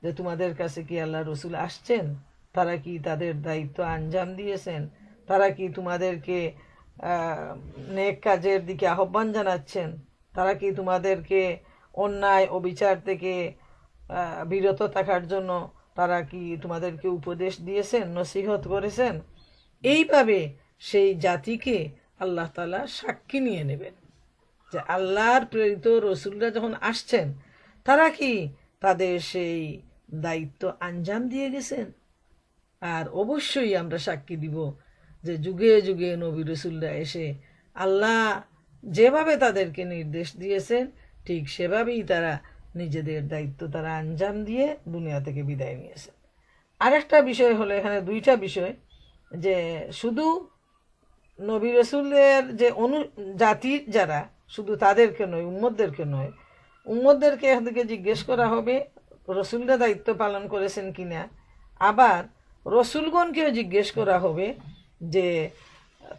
যে তোমাদের কাছে কি আল্লাহ রসুল আসছেন, তারা কি তাদের দায়িত্ব আঞ্জাম দিয়েছেন, তারা কি তোমাদেরকে নেক কাজের দিকে আহ্বান জানাচ্ছেন, তারা কি তোমাদেরকে অন্যায় অবিচার থেকে বিরত থাকার জন্য তারা কি তোমাদেরকে উপদেশ দিয়েছেন, নসিহত করেছেন। এইভাবে সেই জাতিকে আল্লাহ তাআলা সাক্ষী নিয়ে নেবেন যে আল্লাহর প্রেরিত রসুলরা যখন আসছেন তারা কি তাদের সেই দায়িত্ব আঞ্জাম দিয়ে গেছেন। আর অবশ্যই আমরা সাক্ষী দিব যে যুগে যুগে নবী রসুলরা এসে আল্লাহ যেভাবে তাদেরকে নির্দেশ দিয়েছেন ঠিক সেভাবেই তারা নিজেদের দায়িত্ব তারা আঞ্জাম দিয়ে দুনিয়া থেকে বিদায় নিয়েছেন। আরেকটা বিষয় হলো, এখানে দুইটা বিষয়, যে শুধু নবী রসুলের যে জাতির যারা, শুধু তাদেরকে নয়, উম্মতদেরকে নয়, উম্মতদেরকে এখান থেকে জিজ্ঞেস করা হবে রসুলরা দায়িত্ব পালন করেছেন কিনা। আবার রসুলগণকেও জিজ্ঞেস করা হবে যে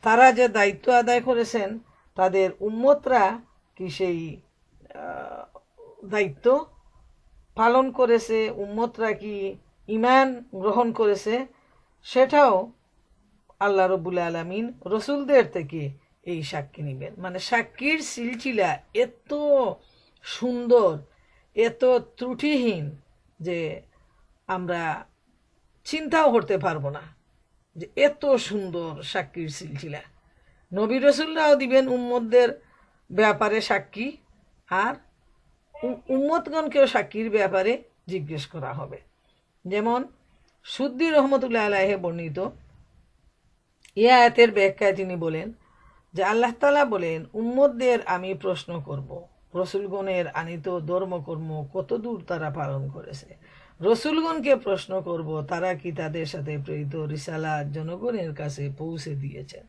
তারা যে দায়িত্ব আদায় করেছেন তাদের উম্মতরা কি সেই দায়িত্ব পালন করেছে, উম্মতরা কি ঈমান গ্রহণ করেছে, সেটাও আল্লাহ রব্বুল আলামিন রসুলদের থেকে এই সাক্ষী নেবেন। মানে সাক্ষীর সিলসিলা এত সুন্দর, এত ত্রুটিহীন যে আমরা চিন্তাও করতে পারবো না যে এত সুন্দর সাক্ষীর সিলসিলা। নবী রসুলরাও দিবেন উম্মতদের ব্যাপারে সাক্ষী, আর উম্মতগণকেও সাক্ষীর ব্যাপারে জিজ্ঞেস করা হবে। যেমন সুদ্দি রহমতুল্লাহ আলাইহে বর্ণিত এই আয়াতের ব্যাখ্যায় তিনি বলেন যে আল্লাহ তাআলা বলেন, উম্মতদের আমি প্রশ্ন করব রসুলগণের আনিত ধর্মকর্ম কতদূর তারা পালন করেছে। রসুলগণকে প্রশ্ন করব তারা কি তাদের সাথে প্রেরিত রিসালাত জনগণের কাছে পৌঁছে দিয়েছেন।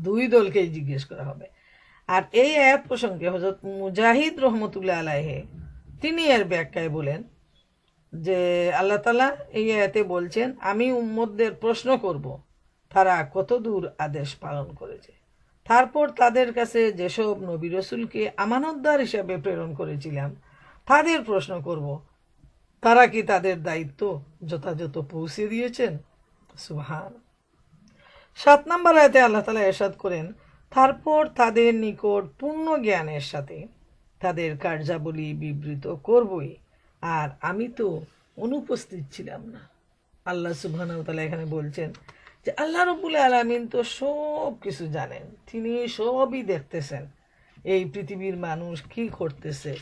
দুই দলকেই জিজ্ঞেস করা হবে। আর এই আয়াত প্রসঙ্গে হযরত মুজাহিদ রহমতুল্লাহ আলাইহে তিনি এর ব্যাখ্যায় বলেন যে আল্লাহ তাআলা এই আয়াতে বলছেন, আমি উম্মতদের প্রশ্ন করব তারা কতদূর আদেশ পালন করেছে, তারপর তাদের কাছে যেসব নবী রসুলকে আমানতদার হিসাবে প্রেরণ করেছিলাম তাদের প্রশ্ন করব তারা কি তাদের দায়িত্ব যথাযথ পৌঁছে দিয়েছেন। সুবহান। 7 নম্বর আয়াতে আল্লাহ তাআলা ইরশাদ করেন, তারপর তাদের নিকট পূর্ণ জ্ঞানের সাথে তাদের কার্যাবলী বিবৃত করবই, আর আমি তো অনুপস্থিত ছিলাম না। আল্লাহ সুবহানাহু ওয়া তাআলা এখানে বলছেন যে আল্লাহ রাব্বুল আলামিন তো সব কিছু জানেন, তিনি সবই দেখতেছেন। এই পৃথিবীর মানুষ কি করতেছে,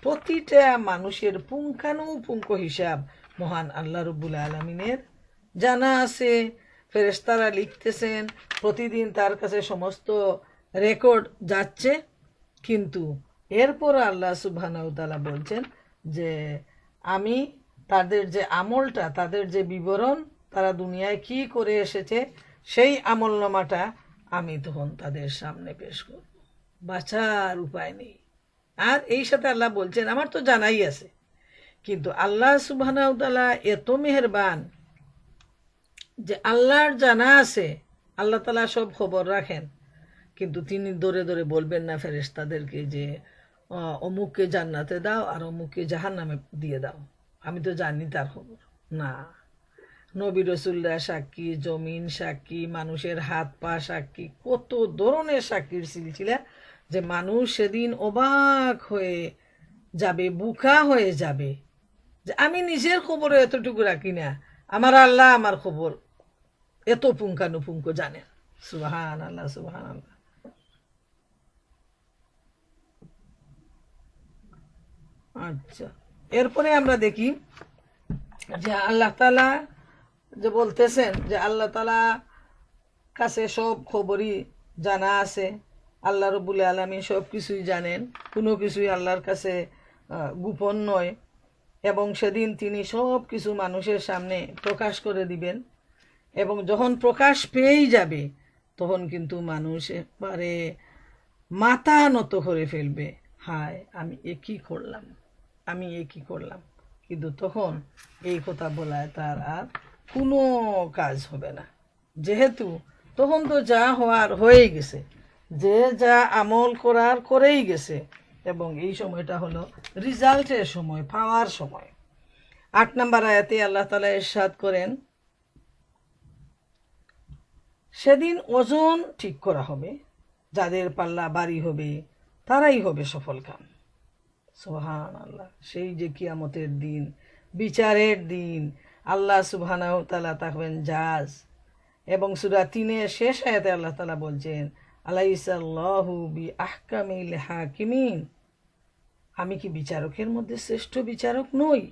প্রতিটা মানুষের পুঙ্খানুপুঙ্খ হিসাব মহান আল্লাহ রাব্বুল আলামিনের জানা আছে। ফেরেশতারা লিখতেছেন, প্রতিদিন তার কাছে সমস্ত রেকর্ড যাচ্ছে। কিন্তু এরপর আল্লাহ সুবহানাহু ওয়া তাআলা বলছেন যে আমি তাদের যে আমলটা, তাদের যে বিবরণ, তারা দুনিয়ায় কি করে এসেছে সেই আমলনামাটা আমি তখন তাদের সামনে পেশ করব, বাঁচার উপায় নেই। আর এই সাথে আল্লাহ বলছেন আমার তো জানাই আছে। কিন্তু আল্লাহ সুবহানাহু ওয়া তাআলা এত মেহেরবান যে আল্লাহর জানা আছে, আল্লাহ তাআলা সব খবর রাখেন, কিন্তু তিনি দৌড়ে দৌড়ে বলবেন না ফেরেশতাদেরকে যে অমুককে জান্নাতে দাও আর অমুককে জাহান্নামে দিয়ে দাও, আমি তো জানি তার খবর। না, নবী রসুলরা সাক্ষী, জমিন সাক্ষী, মানুষের হাত পা সাক্ষী, কত ধরনের সাক্ষীর সিলসিলা যে মানুষ সেদিন অবাক হয়ে যাবে, বুকা হয়ে যাবে যে আমি নিজের খবরে এতটুকু রাখি না, আমার আল্লাহ আমার খবর এত পুঙ্খানুপুঙ্খ জানেন। সুবহান আল্লাহ, সুবহান আল্লাহ। আচ্ছা, এরপরে আমরা দেখি যে আল্লাহ তাআলা যে বলতেছেন যে আল্লাহ তাআলা কাছে সব খবরই জানা আছে, আল্লাহ রাব্বুল আলামিন সব কিছুই জানেন, কোনো কিছুই আল্লাহর কাছে গোপন নয়, এবং সেদিন তিনি সব কিছু মানুষের সামনে প্রকাশ করে দিবেন। এবং যখন প্রকাশ পেয়েই যাবে তখন কিন্তু মানুষ একবারে মাথা নত করে ফেলবে, হায় আমি একই করলাম, আমি একই করলাম। কিন্তু তখন এই কথা বলায় তার আর কোনো কাজ হবে না, যেহেতু তখন তো যা হওয়ার হয়েই গেছে, যে যা আমল করার করেই গেছে। এবং এই সময়টা হলো রিজাল্টের সময়, পাওয়ার সময়। 8 নম্বর আয়াতে আল্লাহ তাআলা ইরশাদ করেন, সেদিন ওজন ঠিক করা হবে, যাদের পাল্লা ভারী হবে তারাই হবে সফলকাম। সুবহানাল্লাহ। সেই যে কিয়ামতের দিন, বিচারের দিন, আল্লাহ সুবহানাহু ওয়া তাআলা থাকবেন জাজ। এবং সূরা 3-এর শেষ আয়াতে আল্লাহ তাআলা বলছেন, আলাইসাল্লাহু বিআহকামিল হাকিমিন, আমি কি বিচারকের মধ্যে শ্রেষ্ঠ বিচারক নই?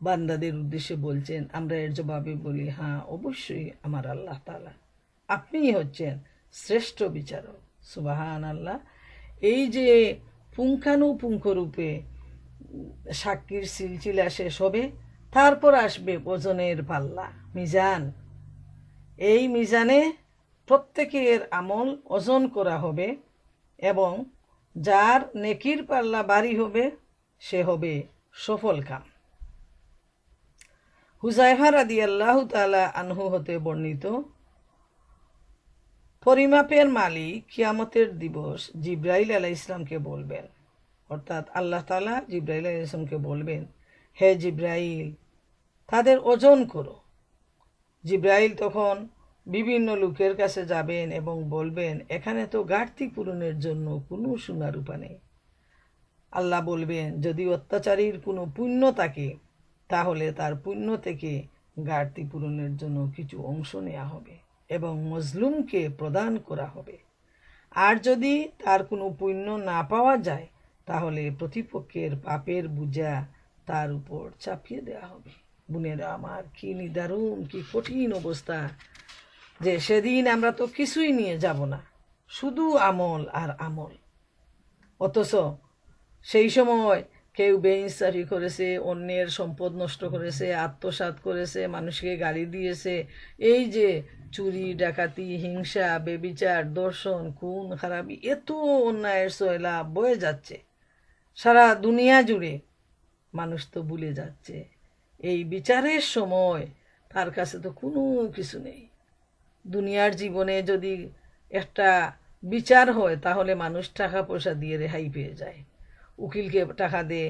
বান্দাদের উদ্দেশ্যে বলছেন। আমরা এর জবাবে বলি, হ্যাঁ অবশ্যই আমার আল্লাহ তাআলা, আপনিই হচ্ছেন শ্রেষ্ঠ বিচারক। সুবহানাল্লাহ। এই যে পুঙ্খানুপুঙ্খরূপে সাক্ষীর সিলসিলা শেষ হবে, তারপর আসবে ওজনের পাল্লা, মিজান। এই মিজানে প্রত্যেকের আমল ওজন করা হবে এবং যার নেকির পাল্লা ভারী হবে সে হবে সফলকাম। হুযায়ফা রাদিয়াল্লাহু তাআলা আনহু হতে বর্ণিত, পরিমাপের মালিক কিয়ামতের দিবস জিবরাইল আলাইহিস সালামকে বলবেন, অর্থাৎ আল্লাহ তাআলা জিবরাইল আলাইহিস সালামকে বলবেন, হে জিবরাইল, তাদের ওজন করো। জিবরাইল তখন বিভিন্ন লোকের কাছে যাবেন এবং বলবেন, এখানে তো ঘাটতি পূরণের জন্য কোনো সোনা রূপা নেই। আল্লাহ বলবেন, যদি অত্যাচারীর কোনো পুণ্য থাকে তাহলে তার পুণ্য থেকে ঘাটতি পূরণের জন্য কিছু অংশ নেওয়া হবে এবং মজলুমকে প্রদান করা হবে। আর যদি তার কোনো পুণ্য না পাওয়া যায় তাহলে প্রতিপক্ষের পাপের বোঝা তার উপর চাপিয়ে দেওয়া হবে। বোনেরা আমার, কি নিদারুণ, কি কঠিন অবস্থা, যে সেদিন আমরা তো কিছুই নিয়ে যাব না, শুধু আমল আর আমল। অথচ সেই সময় কেউ বেইনসাফি করেছে, অন্যের সম্পদ নষ্ট করেছে, আত্মসাৎ করেছে, মানুষকে গালি দিয়েছে, এই যে চুরি, ডাকাতি, হিংসা, বেবিচার, দর্শন, খুন খারাপি, এত অন্যায়ের সয়লা বয়ে যাচ্ছে সারা দুনিয়া জুড়ে। মানুষ তো ভুলে যাচ্ছে এই বিচারের সময় তার কাছে তো কোনো কিছু নেই। দুনিয়ার জীবনে যদি একটা বিচার হয় তাহলে মানুষ টাকা পয়সা দিয়ে রেহাই পেয়ে যায়, উকিলকে টাকা দে,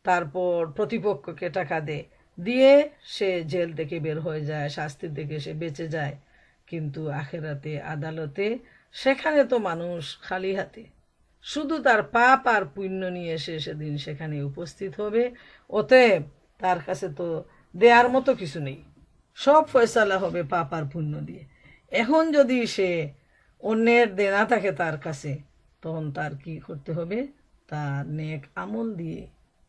তারপর প্রতিপক্ষকে টাকা দে, দিয়ে সে জেল থেকে বের হয়ে যায়, শাস্তি থেকে সে বেঁচে যায়। কিন্তু আখেরাতে, আদালতে, সেখানে তো মানুষ খালি হাতে, শুধু তার পাপ আর পুণ্য নিয়ে সে সেদিন সেখানে উপস্থিত হবে। অতএব তার কাছে তো দেয়ার মতো কিছু নেই, সব ফয়সালা হবে পাপ আর পুণ্য দিয়ে। এখন যদি সে অন্যের দেনা থাকে তার কাছে, তখন তার কি করতে হবে? তার নেক আমল দিয়ে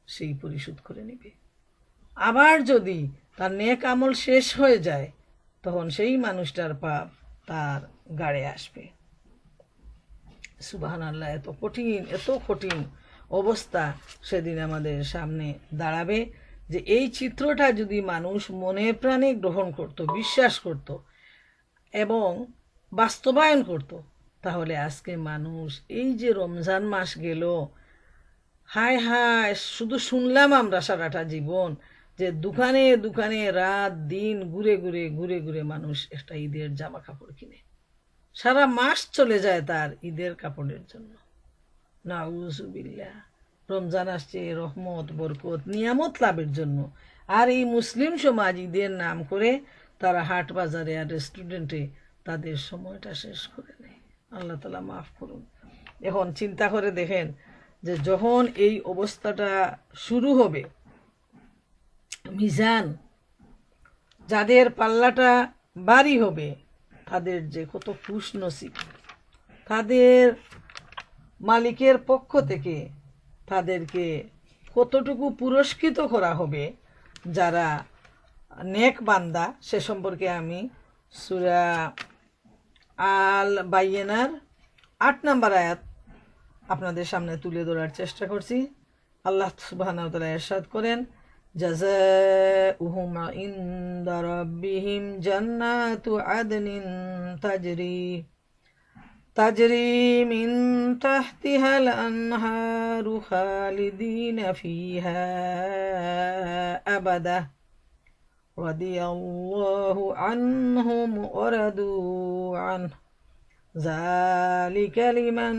সেই পরিশোধ করে নেবে। আবার যদি তার নেক আমল শেষ হয়ে যায় তখন সেই মানুষটার পাপ তার গাড়ে আসবে। সুবহানাল্লাহ। এত কঠিন, এত কঠিন অবস্থা সেদিন আমাদের সামনে দাঁড়াবে, যে এই চিত্রটা যদি মানুষ মনে প্রাণে গ্রহণ করত, বিশ্বাস করত এবং বাস্তবায়ন করত, তাহলে আজকে মানুষ, এই যে রমজান মাস গেল, হায় হায়, শুধু শুনলাম আমরা সারাটা জীবন যে দোকানে দোকানে রাত দিন ঘুরে ঘুরে ঘুরে ঘুরে মানুষ একটা ঈদের জামা কাপড় কিনে, সারা মাস চলে যায় তার ঈদের কাপড়ের জন্য। নাউজুবিল্লাহ। রমজান আসছে রহমত, বরকত, নিয়ামত লাভের জন্য, আর এই মুসলিম সমাজ ঈদের নাম করে তারা হাট বাজারে আর রেস্টুরেন্টে তাদের সময়টা শেষ করে নেয়। আল্লাহ তাআলা মাফ করুন। এখন চিন্তা করে দেখেন যে যখন এই অবস্থাটা শুরু হবে, মিজান, যাদের পাল্লাটা ভারী হবে তাদের যে কত খুশ নসিব, তাদের মালিকের পক্ষ থেকে তাদেরকে কতটুকু পুরস্কৃত করা হবে যারা নেক বান্দা, সে সম্পর্কে আমি সূরা আল বাইয়েনার 8 নম্বর আয়াত আপনাদের সামনে তুলে ধরার চেষ্টা করছি। আল্লাহ সুবহানাহু ওয়া তাআলা ইরশাদ করেন, জাযাউহুম ইনদা রাব্বিহিম জান্নাতু আদনিন তাজরি তাজরি মিন তাহতিহাল আনহারু খালিদিনা ফিহা আবাদা রাদিয়াল্লাহু আনহুম ওয়া রাদু আনহু যালিকা লিমান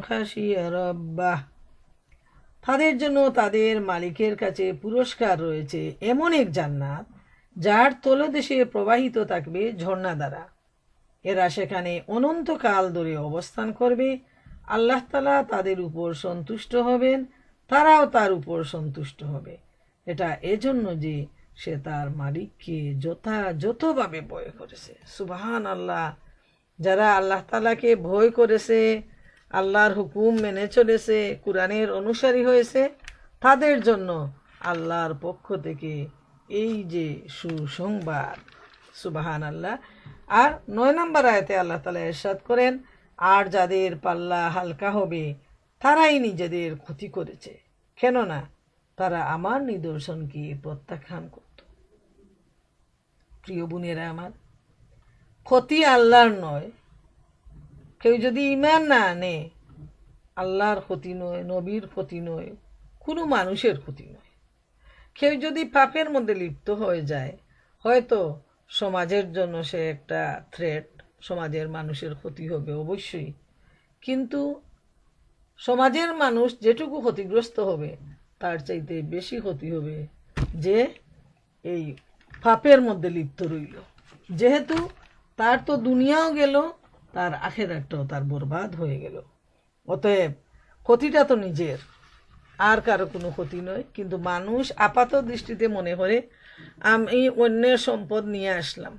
খাশিয়া রাব্বাহ। তাদের জন্য তাদের মালিকের কাছে পুরস্কার রয়েছে এমন এক জান্নাত যার তলদেশে প্রবাহিত থাকবে ঝর্ণা দ্বারা। এরা সেখানে অনন্তকাল ধরে অবস্থান করবে। আল্লাহ তাআলা তাদের উপর সন্তুষ্ট হবেন, তারাও তার উপর সন্তুষ্ট হবে। এটা এজন্য যে সে তার মালিককে যথাযথভাবে ভয় করেছে। সুবহান আল্লাহ। যারা আল্লাহ তাআলাকে ভয় করেছে, আল্লাহর হুকুম মেনে চলেছে, কোরআনের অনুসারী হয়েছে, তাদের জন্য আল্লাহর পক্ষ থেকে এই যে সুসংবাদ। সুবহান আল্লাহ। আর 9 নম্বর আয়াতে আল্লাহ তাআলা ইরশাদ করেন, আর যাদের পাল্লা হালকা হবে তারাই নিজেদের ক্ষতি করেছে, কেননা তারা আমার নিদর্শনকে প্রত্যাখ্যান করত। প্রিয় বোনেরা আমার, ক্ষতি আল্লাহর নয়। কেউ যদি ঈমান না আনে, আল্লাহর ক্ষতি নয়, নবীর ক্ষতি নয়, কোনো মানুষের ক্ষতি নয়। কেউ যদি পাপের মধ্যে লিপ্ত হয়ে যায়, হয়তো সমাজের জন্য সে একটা থ্রেট, সমাজের মানুষের ক্ষতি হবে অবশ্যই, কিন্তু সমাজের মানুষ যেটুকু ক্ষতিগ্রস্ত হবে তার চাইতে বেশি ক্ষতি হবে যে এই পাপের মধ্যে লিপ্ত রইল। যেহেতু তার তো দুনিয়াও গেল, তার আখিরাতটাও তার বরবাদ হয়ে গেল। অতএব ক্ষতিটা তো নিজের, আর কারো কোনো ক্ষতি নয়। কিন্তু মানুষ আপাত দৃষ্টিতে মনে করে আমি অন্যের সম্পদ নিয়ে আসলাম,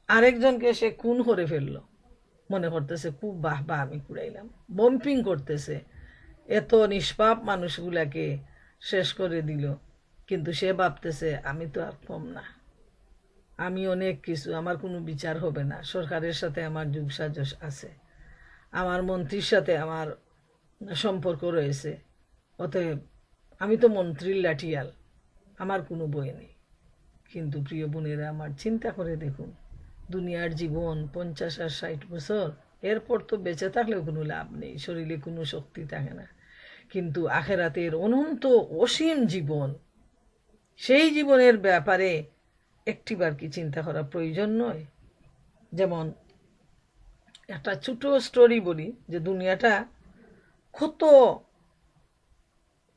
আরেকজনকে সে খুন করে ফেললো, মনে করতেছে খুব বাহ বাহ আমি কুড়াইলাম, বম্পিং করতেছে, এত নিষ্পাপ মানুষগুলাকে শেষ করে দিল। কিন্তু সে ভাবতেছে আমি তো আর কম না, আমি অনেক কিছু, আমার কোনো বিচার হবে না, সরকারের সাথে আমার যোগসাজশ আছে, আমার মন্ত্রীর সাথে আমার সম্পর্ক রয়েছে, অতএব আমি তো মন্ত্রীর লাঠিয়াল, আমার কোনো বই নেই। কিন্তু প্রিয় বোনেরা আমার, চিন্তা করে দেখুন, দুনিয়ার জীবন 50 আর 60 বছর, এরপর তো বেঁচে থাকলেও কোনো লাভ নেই, শরীরে কোনো শক্তি থাকে না। কিন্তু আখেরাতের অনন্ত অসীম জীবন, সেই জীবনের ব্যাপারে একটিবার কি চিন্তা করা প্রয়োজন নয়? যেমন একটা ছোট স্টোরি বলি, যে দুনিয়াটা কত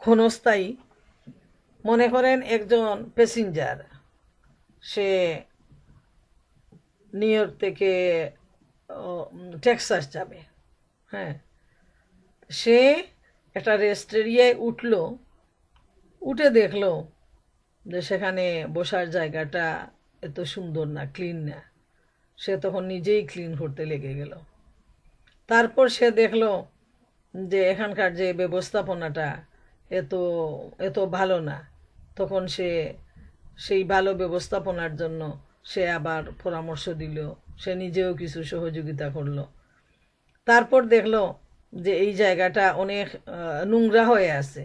ক্ষণস্থায়ী। মনে করেন একজন প্যাসেঞ্জার, সে নিউ ইয়র্ক থেকে টেক্সাস যাবে। হ্যাঁ, সে একটা রেস্ট এরিয়ায় উঠলো, উঠে দেখলো যে সেখানে বসার জায়গাটা এত সুন্দর না, ক্লিন না। সে তখন নিজেই ক্লিন করতে লেগে গেল। তারপর সে দেখলো যে এখানকার যে ব্যবস্থাপনাটা এত এত ভালো না। তখন সে সেই ভালো ব্যবস্থাপনার জন্য সে আবার পরামর্শ দিল, সে নিজেও কিছু সহযোগিতা করলো। তারপর দেখলো যে এই জায়গাটা অনেক নোংরা হয়ে আছে।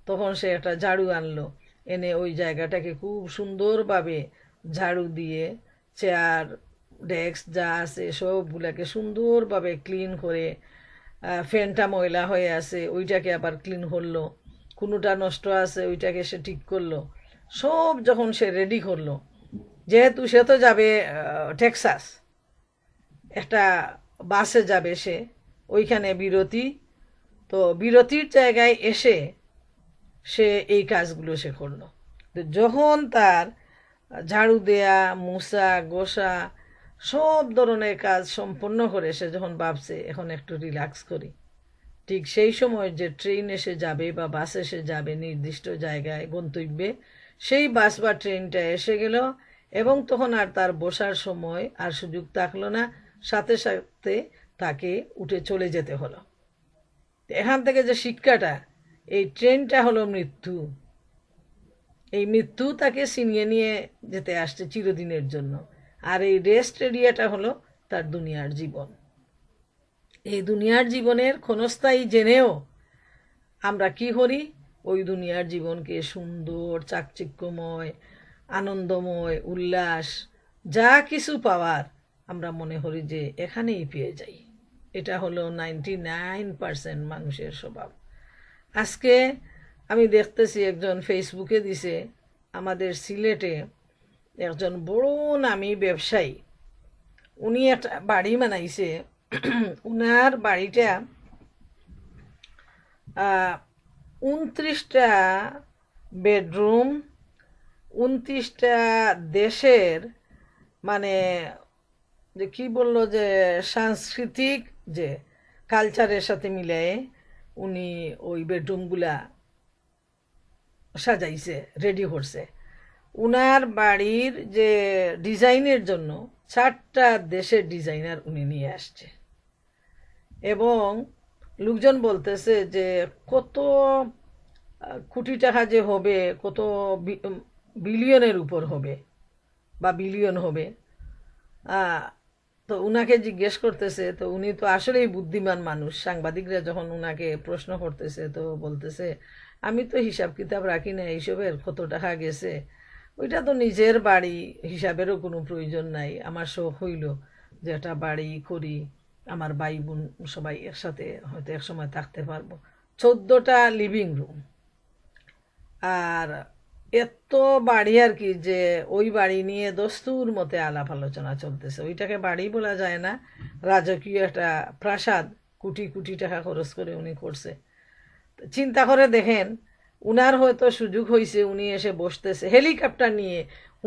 তখন সে একটা ঝাড়ু আনলো, এনে ওই জায়গাটাকে খুব সুন্দরভাবে ঝাড়ু দিয়ে চেয়ার ডেস্ক যা আছে সবগুলাকে সুন্দরভাবে ক্লিন করে, ফ্যানটা ময়লা হয়ে আছে ওইটাকে আবার ক্লিন করলো, কোনোটা নষ্ট আছে ওইটাকে সে ঠিক করলো। সব যখন সে রেডি করলো, যেহেতু সে তো যাবে টেক্সাস, একটা বাসে যাবে সে, ওইখানে বিরতি, তো বিরতির জায়গায় এসে সে এই কাজগুলো সে করলো। তো যখন তার ঝাড়ু দেয়া, মুছা, গোসা সব ধরনের কাজ সম্পন্ন করে সে যখন ভাবছে এখন একটু রিল্যাক্স করি, ঠিক সেই সময় যে ট্রেন এসে যাবে বা বাস এসে যাবে নির্দিষ্ট জায়গায় গন্তব্যে, সেই বাস বা ট্রেনটা এসে গেল এবং তখন আর তার বসার সময় আর সুযোগ থাকলো না, সাথে সাথে তাকে উঠে চলে যেতে হলো। এখান থেকে যে শিক্ষাটা, এই ট্রেনটা হলো মৃত্যু, এই মৃত্যু তাকে ছিনিয়ে নিয়ে যেতে আসছে চিরদিনের জন্য। আর এই রেস্ট এরিয়াটা হলো তার দুনিয়ার জীবন। এই দুনিয়ার জীবনের ক্ষণস্থায়ী জেনেও আমরা কি করি, ওই দুনিয়ার জীবনকে সুন্দর, চাকচিক্যময়, আনন্দময়, উল্লাস যা কিছু পাওয়ার আমরা মনে করি যে এখানেই পেয়ে যাই, এটা হলো 99% মানুষের স্বভাব। আজকে আমি দেখতেছি একজন ফেসবুকে দিছে, আমাদের সিলেটে একজন বড় নামী ব্যবসায়ী, উনি একটা বাড়ি বানাইছে। উনার বাড়িটা 29টা বেডরুম, 29টা দেশের, মানে যে কি বললো, যে সাংস্কৃতিক যে কালচারের সাথে মিলিয়ে উনি ওই বেডরুমগুলা সাজাইছে, রেডি করছে। উনার বাড়ির যে ডিজাইনের জন্য 4টা দেশের ডিজাইনার উনি নিয়ে আসছে, এবং লোকজন বলতেছে যে কত কোটি টাকা যে হবে, কত বিলিয়নের উপর হবে বা বিলিয়ন হবে। তো উনাকে জিজ্ঞেস করতেছে, তো উনি তো আসলেই বুদ্ধিমান মানুষ। সাংবাদিকরা যখন উনাকে প্রশ্ন করতেছে, তো বলতেছে আমি তো হিসাব কিতাব রাখি না এইসবের, কত টাকা গেছে, ওইটা তো নিজের বাড়ি, হিসাবেরও কোনো প্রয়োজন নাই। আমার শখ হইল যে একটা বাড়ি করি, আমার ভাই বোন সবাই একসাথে হয়তো একসময় থাকতে পারবো। 14টা লিভিং রুম, আর এত বাড়ি আর কি, যে ওই বাড়ি নিয়ে দস্তুর মতে আলাপ আলোচনা চলতেছে। ওইটাকে বাড়ি বলা যায় না, রাজকীয় একটা প্রাসাদ, কোটি কোটি টাকা খরচ করে উনি করছে। চিন্তা করে দেখেন, উনার হয়তো সুযোগ হয়েছে, উনি এসে বসতেছে হেলিকপ্টার নিয়ে,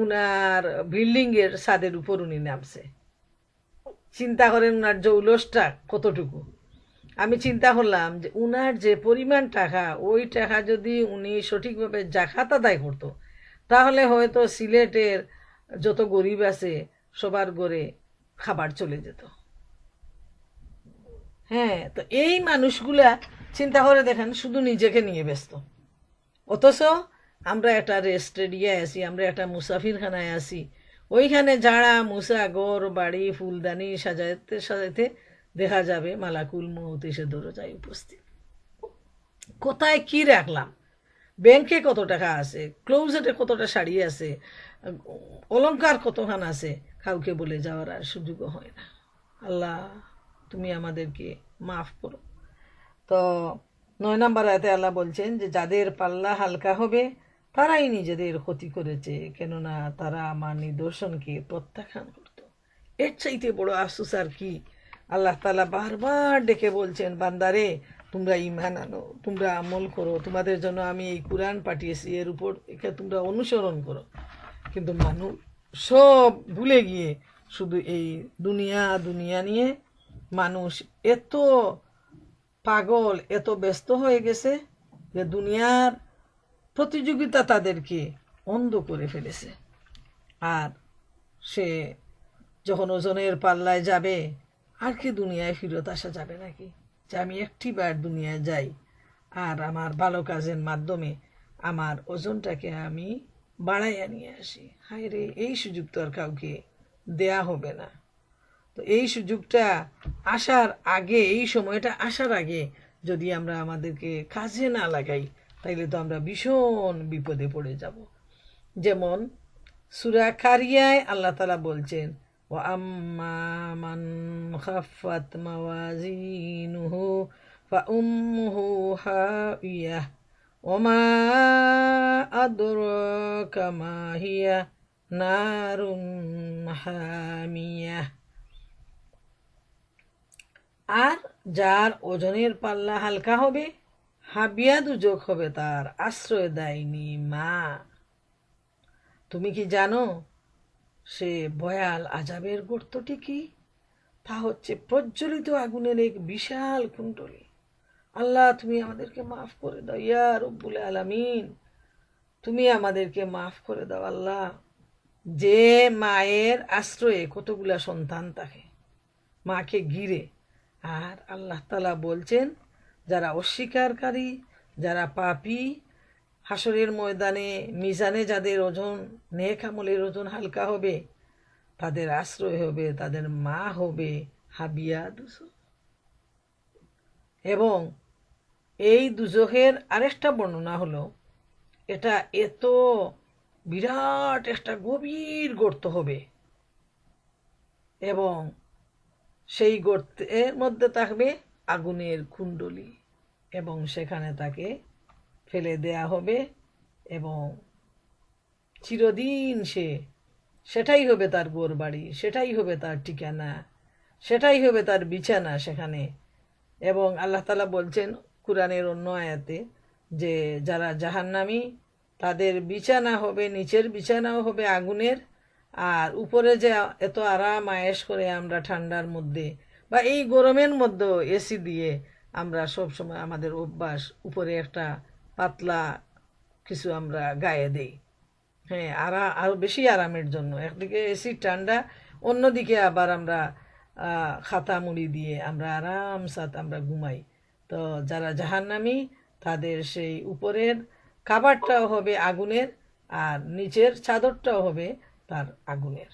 উনার বিল্ডিংয়ের ছাদের উপর উনি নামছে। চিন্তা করেন উনার জৌলসটা কতটুকু। আমি চিন্তা করলাম যে উনার যে পরিমাণ টাকা, ওই টাকা যদি উনি সঠিকভাবে জাকাত আদায় করতো, তাহলে হয়তো সিলেটের যত গরিব আছে সবার ঘরে খাবার চলে যেত। হ্যাঁ, তো এই মানুষগুলা চিন্তা করে দেখেন, শুধু নিজেকে নিয়ে ব্যস্ত। অথচ আমরা একটা রেস্টেডিয়ায় আছি, আমরা একটা মুসাফিরখানায় আছি, ওইখানে যারা মুসা ঘর বাড়ি ফুলদানি সাজাইতে সাজাইতে দেখা যাবে মালাকুল মউত এসে দরজায় উপস্থিত। কোথায় কি রাখলাম, ব্যাংকে কত টাকা আছে, ক্লোজেটে কতটা শাড়ি আছে, অলংকার কতখান আছে, কাউকে বলে যাওয়ার আর সুযোগও হয় না। আল্লাহ, তুমি আমাদেরকে মাফ করো। তো 9 নম্বর আয়াতে আল্লাহ বলছেন যে যাদের পাল্লা হালকা হবে তারাই নিজেদের ক্ষতি করেছে, কেননা তারা আমার নিদর্শনকে প্রত্যাখ্যান করত। এর চাইতে বড় আফসোস আর কি। আল্লাহ তাআলা বারবার ডেকে বলছেন, বান্দারে তোমরা ঈমান আনো, তোমরা আমল করো, তোমাদের জন্য আমি এই কুরআন পাঠিয়েছি, এর উপর একে তোমরা অনুসরণ করো। কিন্তু মানুষ সব ভুলে গিয়ে শুধু এই দুনিয়া দুনিয়া নিয়ে মানুষ এত পাগল, এত ব্যস্ত হয়ে গেছে যে দুনিয়ার প্রতিযোগিতা তাদেরকে অন্ধ করে ফেলেছে। আর সে যখন ওজনের পাল্লায় যাবে, আর কি দুনিয়ায় ফিরত আসা যাবে নাকি, যে আমি একটিবার দুনিয়ায় যাই আর আমার ভালো কাজের মাধ্যমে আমার ওজনটাকে আমি বাড়াইয়া নিয়ে আসি। হায় রে, এই সুযোগ তো আর কাউকে দেয়া হবে না। তো এই সুযোগটা আসার আগে, এই সময়টা আসার আগে যদি আমরা আমাদেরকে কাজে না লাগাই, তাইলে তো আমরা ভীষণ বিপদে পড়ে যাব। যেমন সূরা কারিয়ায় আল্লাহ তাআলা বলছেন, ওয়া আম্মা মান খাফাত মাওয়াজিনুহু ফাউম্মুহু হাওিয়াহ ওয়া মা আদরাকা মা হিয়া নারুন হামিয়াহ। আর যার ওজনের পাল্লা হালকা হবে, হাবিয়া দুজক হবে তার আশ্রয় দেয়নি মা। তুমি কি জানো সে ভয়াল আযাবের গর্তটি কি? তা হচ্ছে প্রজ্বলিত আগুনের এক বিশাল কুণ্ডলী। আল্লাহ, তুমি আমাদেরকে মাফ করে দাও ইয়া রব্বুল আলামিন, তুমি আমাদেরকে মাফ করে দাও আল্লাহ। যে মায়ের আশ্রয়ে কতগুলা সন্তান থাকে, মাকে ঘিরে, আর আল্লাহ তাআলা বলছেন যারা অস্বীকারী, যারা পাপী, হাসরের ময়দানে মিজানে যাদের ওজন, নেক আমলের ওজন হালকা হবে, তাদের আশ্রয় হবে, তাদের মা হবে হাবিয়া দুজক। এবং এই দুজকের আরেকটা বর্ণনা হলো, এটা এত বিরাট একটা গভীর গর্ত হবে, এবং সেই গর্তের মধ্যে থাকবে আগুনের কুণ্ডলী এবং সেখানে তাকে ফেলে দেয়া হবে এবং চিরদিন সেটাই হবে তার গোরবাড়ি, সেটাই হবে তার ঠিকানা, সেটাই হবে তার বিছানা সেখানে। এবং আল্লাহ তাআলা বলছেন কুরআনের অন্য আয়াতে যে যারা জাহান্নামী তাদের বিছানা হবে, নিচের বিছানাও হবে আগুনের, আর উপরে যে এত আরাম আয়েশ করে আমরা ঠান্ডার মধ্যে বা এই গরমের মধ্যেও এসি দিয়ে আমরা সব সময় আমাদের অভ্যাস উপরে একটা পাতলা কিছু আমরা গায়ে দেই, হ্যাঁ, আরো বেশি আরামের জন্য। একদিকে এসি ঠান্ডা, অন্যদিকে আবার আমরা খাতা মুড়ি দিয়ে আমরা আরাম সাথ আমরা ঘুমাই। তো যারা জাহান্নামী তাদের সেই উপরের খাবারটাও হবে আগুনের আর নিচের চাদরটাও হবে তার আগুনের।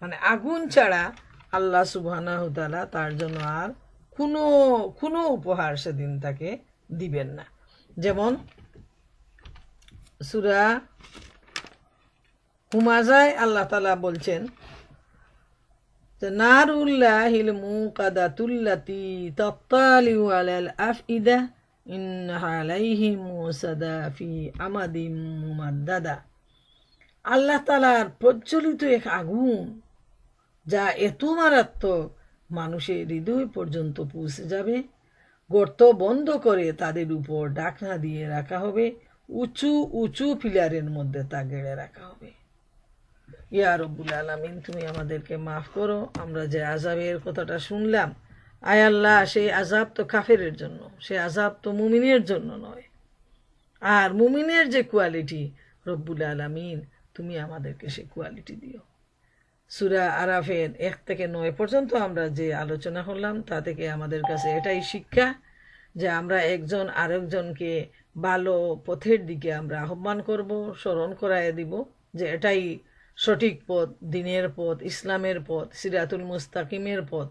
মানে আগুন ছাড়া আল্লাহ সুবহানাহু তাআলা তার জন্য আর কোনো কোনো উপহার সেদিন তাকে দিবেন না। যেমন সূরা হুমাজায় আল্লাহ তাআলা বলছেন নারুল্লাহিল মুকাদাতুল্লাতি তাত্তালিউ আলাল আফইদা ইন্নাহা আলাইহিম মুসাদা ফি আমাদিম মুমাদ্দাদা। আল্লাহ তাআলার প্রজ্বলিত এক আগুন যা এত মারাত্মক মানুষের হৃদয় পর্যন্ত পৌঁছে যাবে, গর্ত বন্ধ করে তাদের উপর ঢাকনা দিয়ে রাখা হবে, উঁচু উঁচু পিলারের মধ্যে তা গেড়ে রাখা হবে। ইয়া রব্বুল আলামিন, তুমি আমাদেরকে মাফ করো। আমরা যে আযাবের কথাটা শুনলাম, আয় আল্লাহ, সেই আযাব তো কাফেরের জন্য, সেই আযাব তো মুমিনের জন্য নয়। আর মুমিনের যে কোয়ালিটি, রব্বুল আলামিন তুমি আমাদেরকে সেই কোয়ালিটি দিও। সূরা আরাফের 1 থেকে 9 পর্যন্ত আমরা যে আলোচনা করলাম তা থেকে আমাদের কাছে এটাই শিক্ষা যে আমরা একজন আরেকজনকে ভালো পথের দিকে আমরা আহ্বান করব, স্মরণ করায় দিব যে এটাই সঠিক পথ, দিনের পথ, ইসলামের পথ, সিরাতুল মুস্তাকিমের পথ।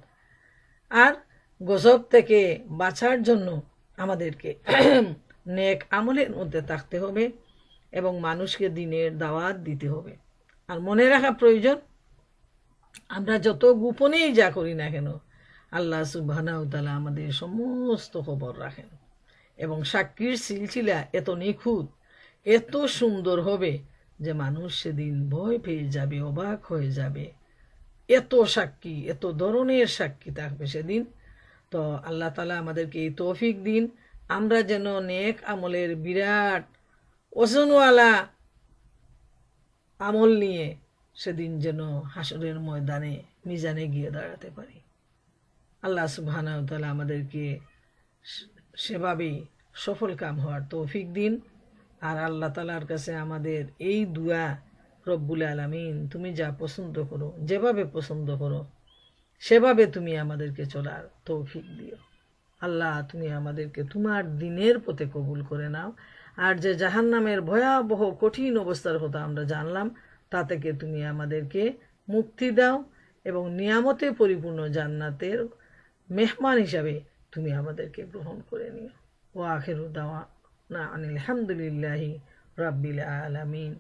আর গজব থেকে বাঁচার জন্য আমাদেরকে নেক আমলের মধ্যে থাকতে হবে এবং মানুষকে দিনের দাওয়াত দিতে হবে। আর মনে রাখা প্রয়োজন, আমরা যত গোপনেই যা করি না কেন, আল্লাহ সুবহানাহু তাআলা আমাদের সমস্ত খবর রাখেন এবং সাক্ষীর সিলসিলা এত নিখুঁত, এত সুন্দর হবে যে মানুষ সেদিন ভয় পেয়ে যাবে, অবাক হয়ে যাবে। এত সাক্ষী, এত ধরনের সাক্ষী থাকবে সেদিন। তো আল্লাহ তাআলা আমাদেরকে এই তৌফিক দিন, আমরা যেন নেক আমলের বিরাট ওজনওয়ালা আমল নিয়ে সেদিন যেন হাসরের ময়দানে মিজানে গিয়ে দাঁড়াতে পারি। আল্লাহ সুবহানাহু তাআলা আমাদেরকে সেভাবেই সফল কাম হওয়ার তৌফিক দিন। আর আল্লাহ তাআলার কাছে আমাদের এই দুয়া, রব্বুল আলামিন তুমি যা পছন্দ করো, যেভাবে পছন্দ করো সেভাবে তুমি আমাদেরকে চলার তৌফিক দিও। আল্লাহ তুমি আমাদেরকে তোমার দিনের পথে কবুল করে নাও। আর যে জাহান্নামের ভয়াবহ কঠিন অবস্থার কথা আমরা জানলাম, তা থেকে তুমি আমাদেরকে মুক্তি দাও এবং নিয়ামতে পরিপূর্ণ জান্নাতের মেহমান হিসাবে তুমি আমাদেরকে গ্রহণ করে নিও। ওয়া আখিরু দাওয়ানা আনিল হামদুলিল্লাহি রাব্বিল আলামিন।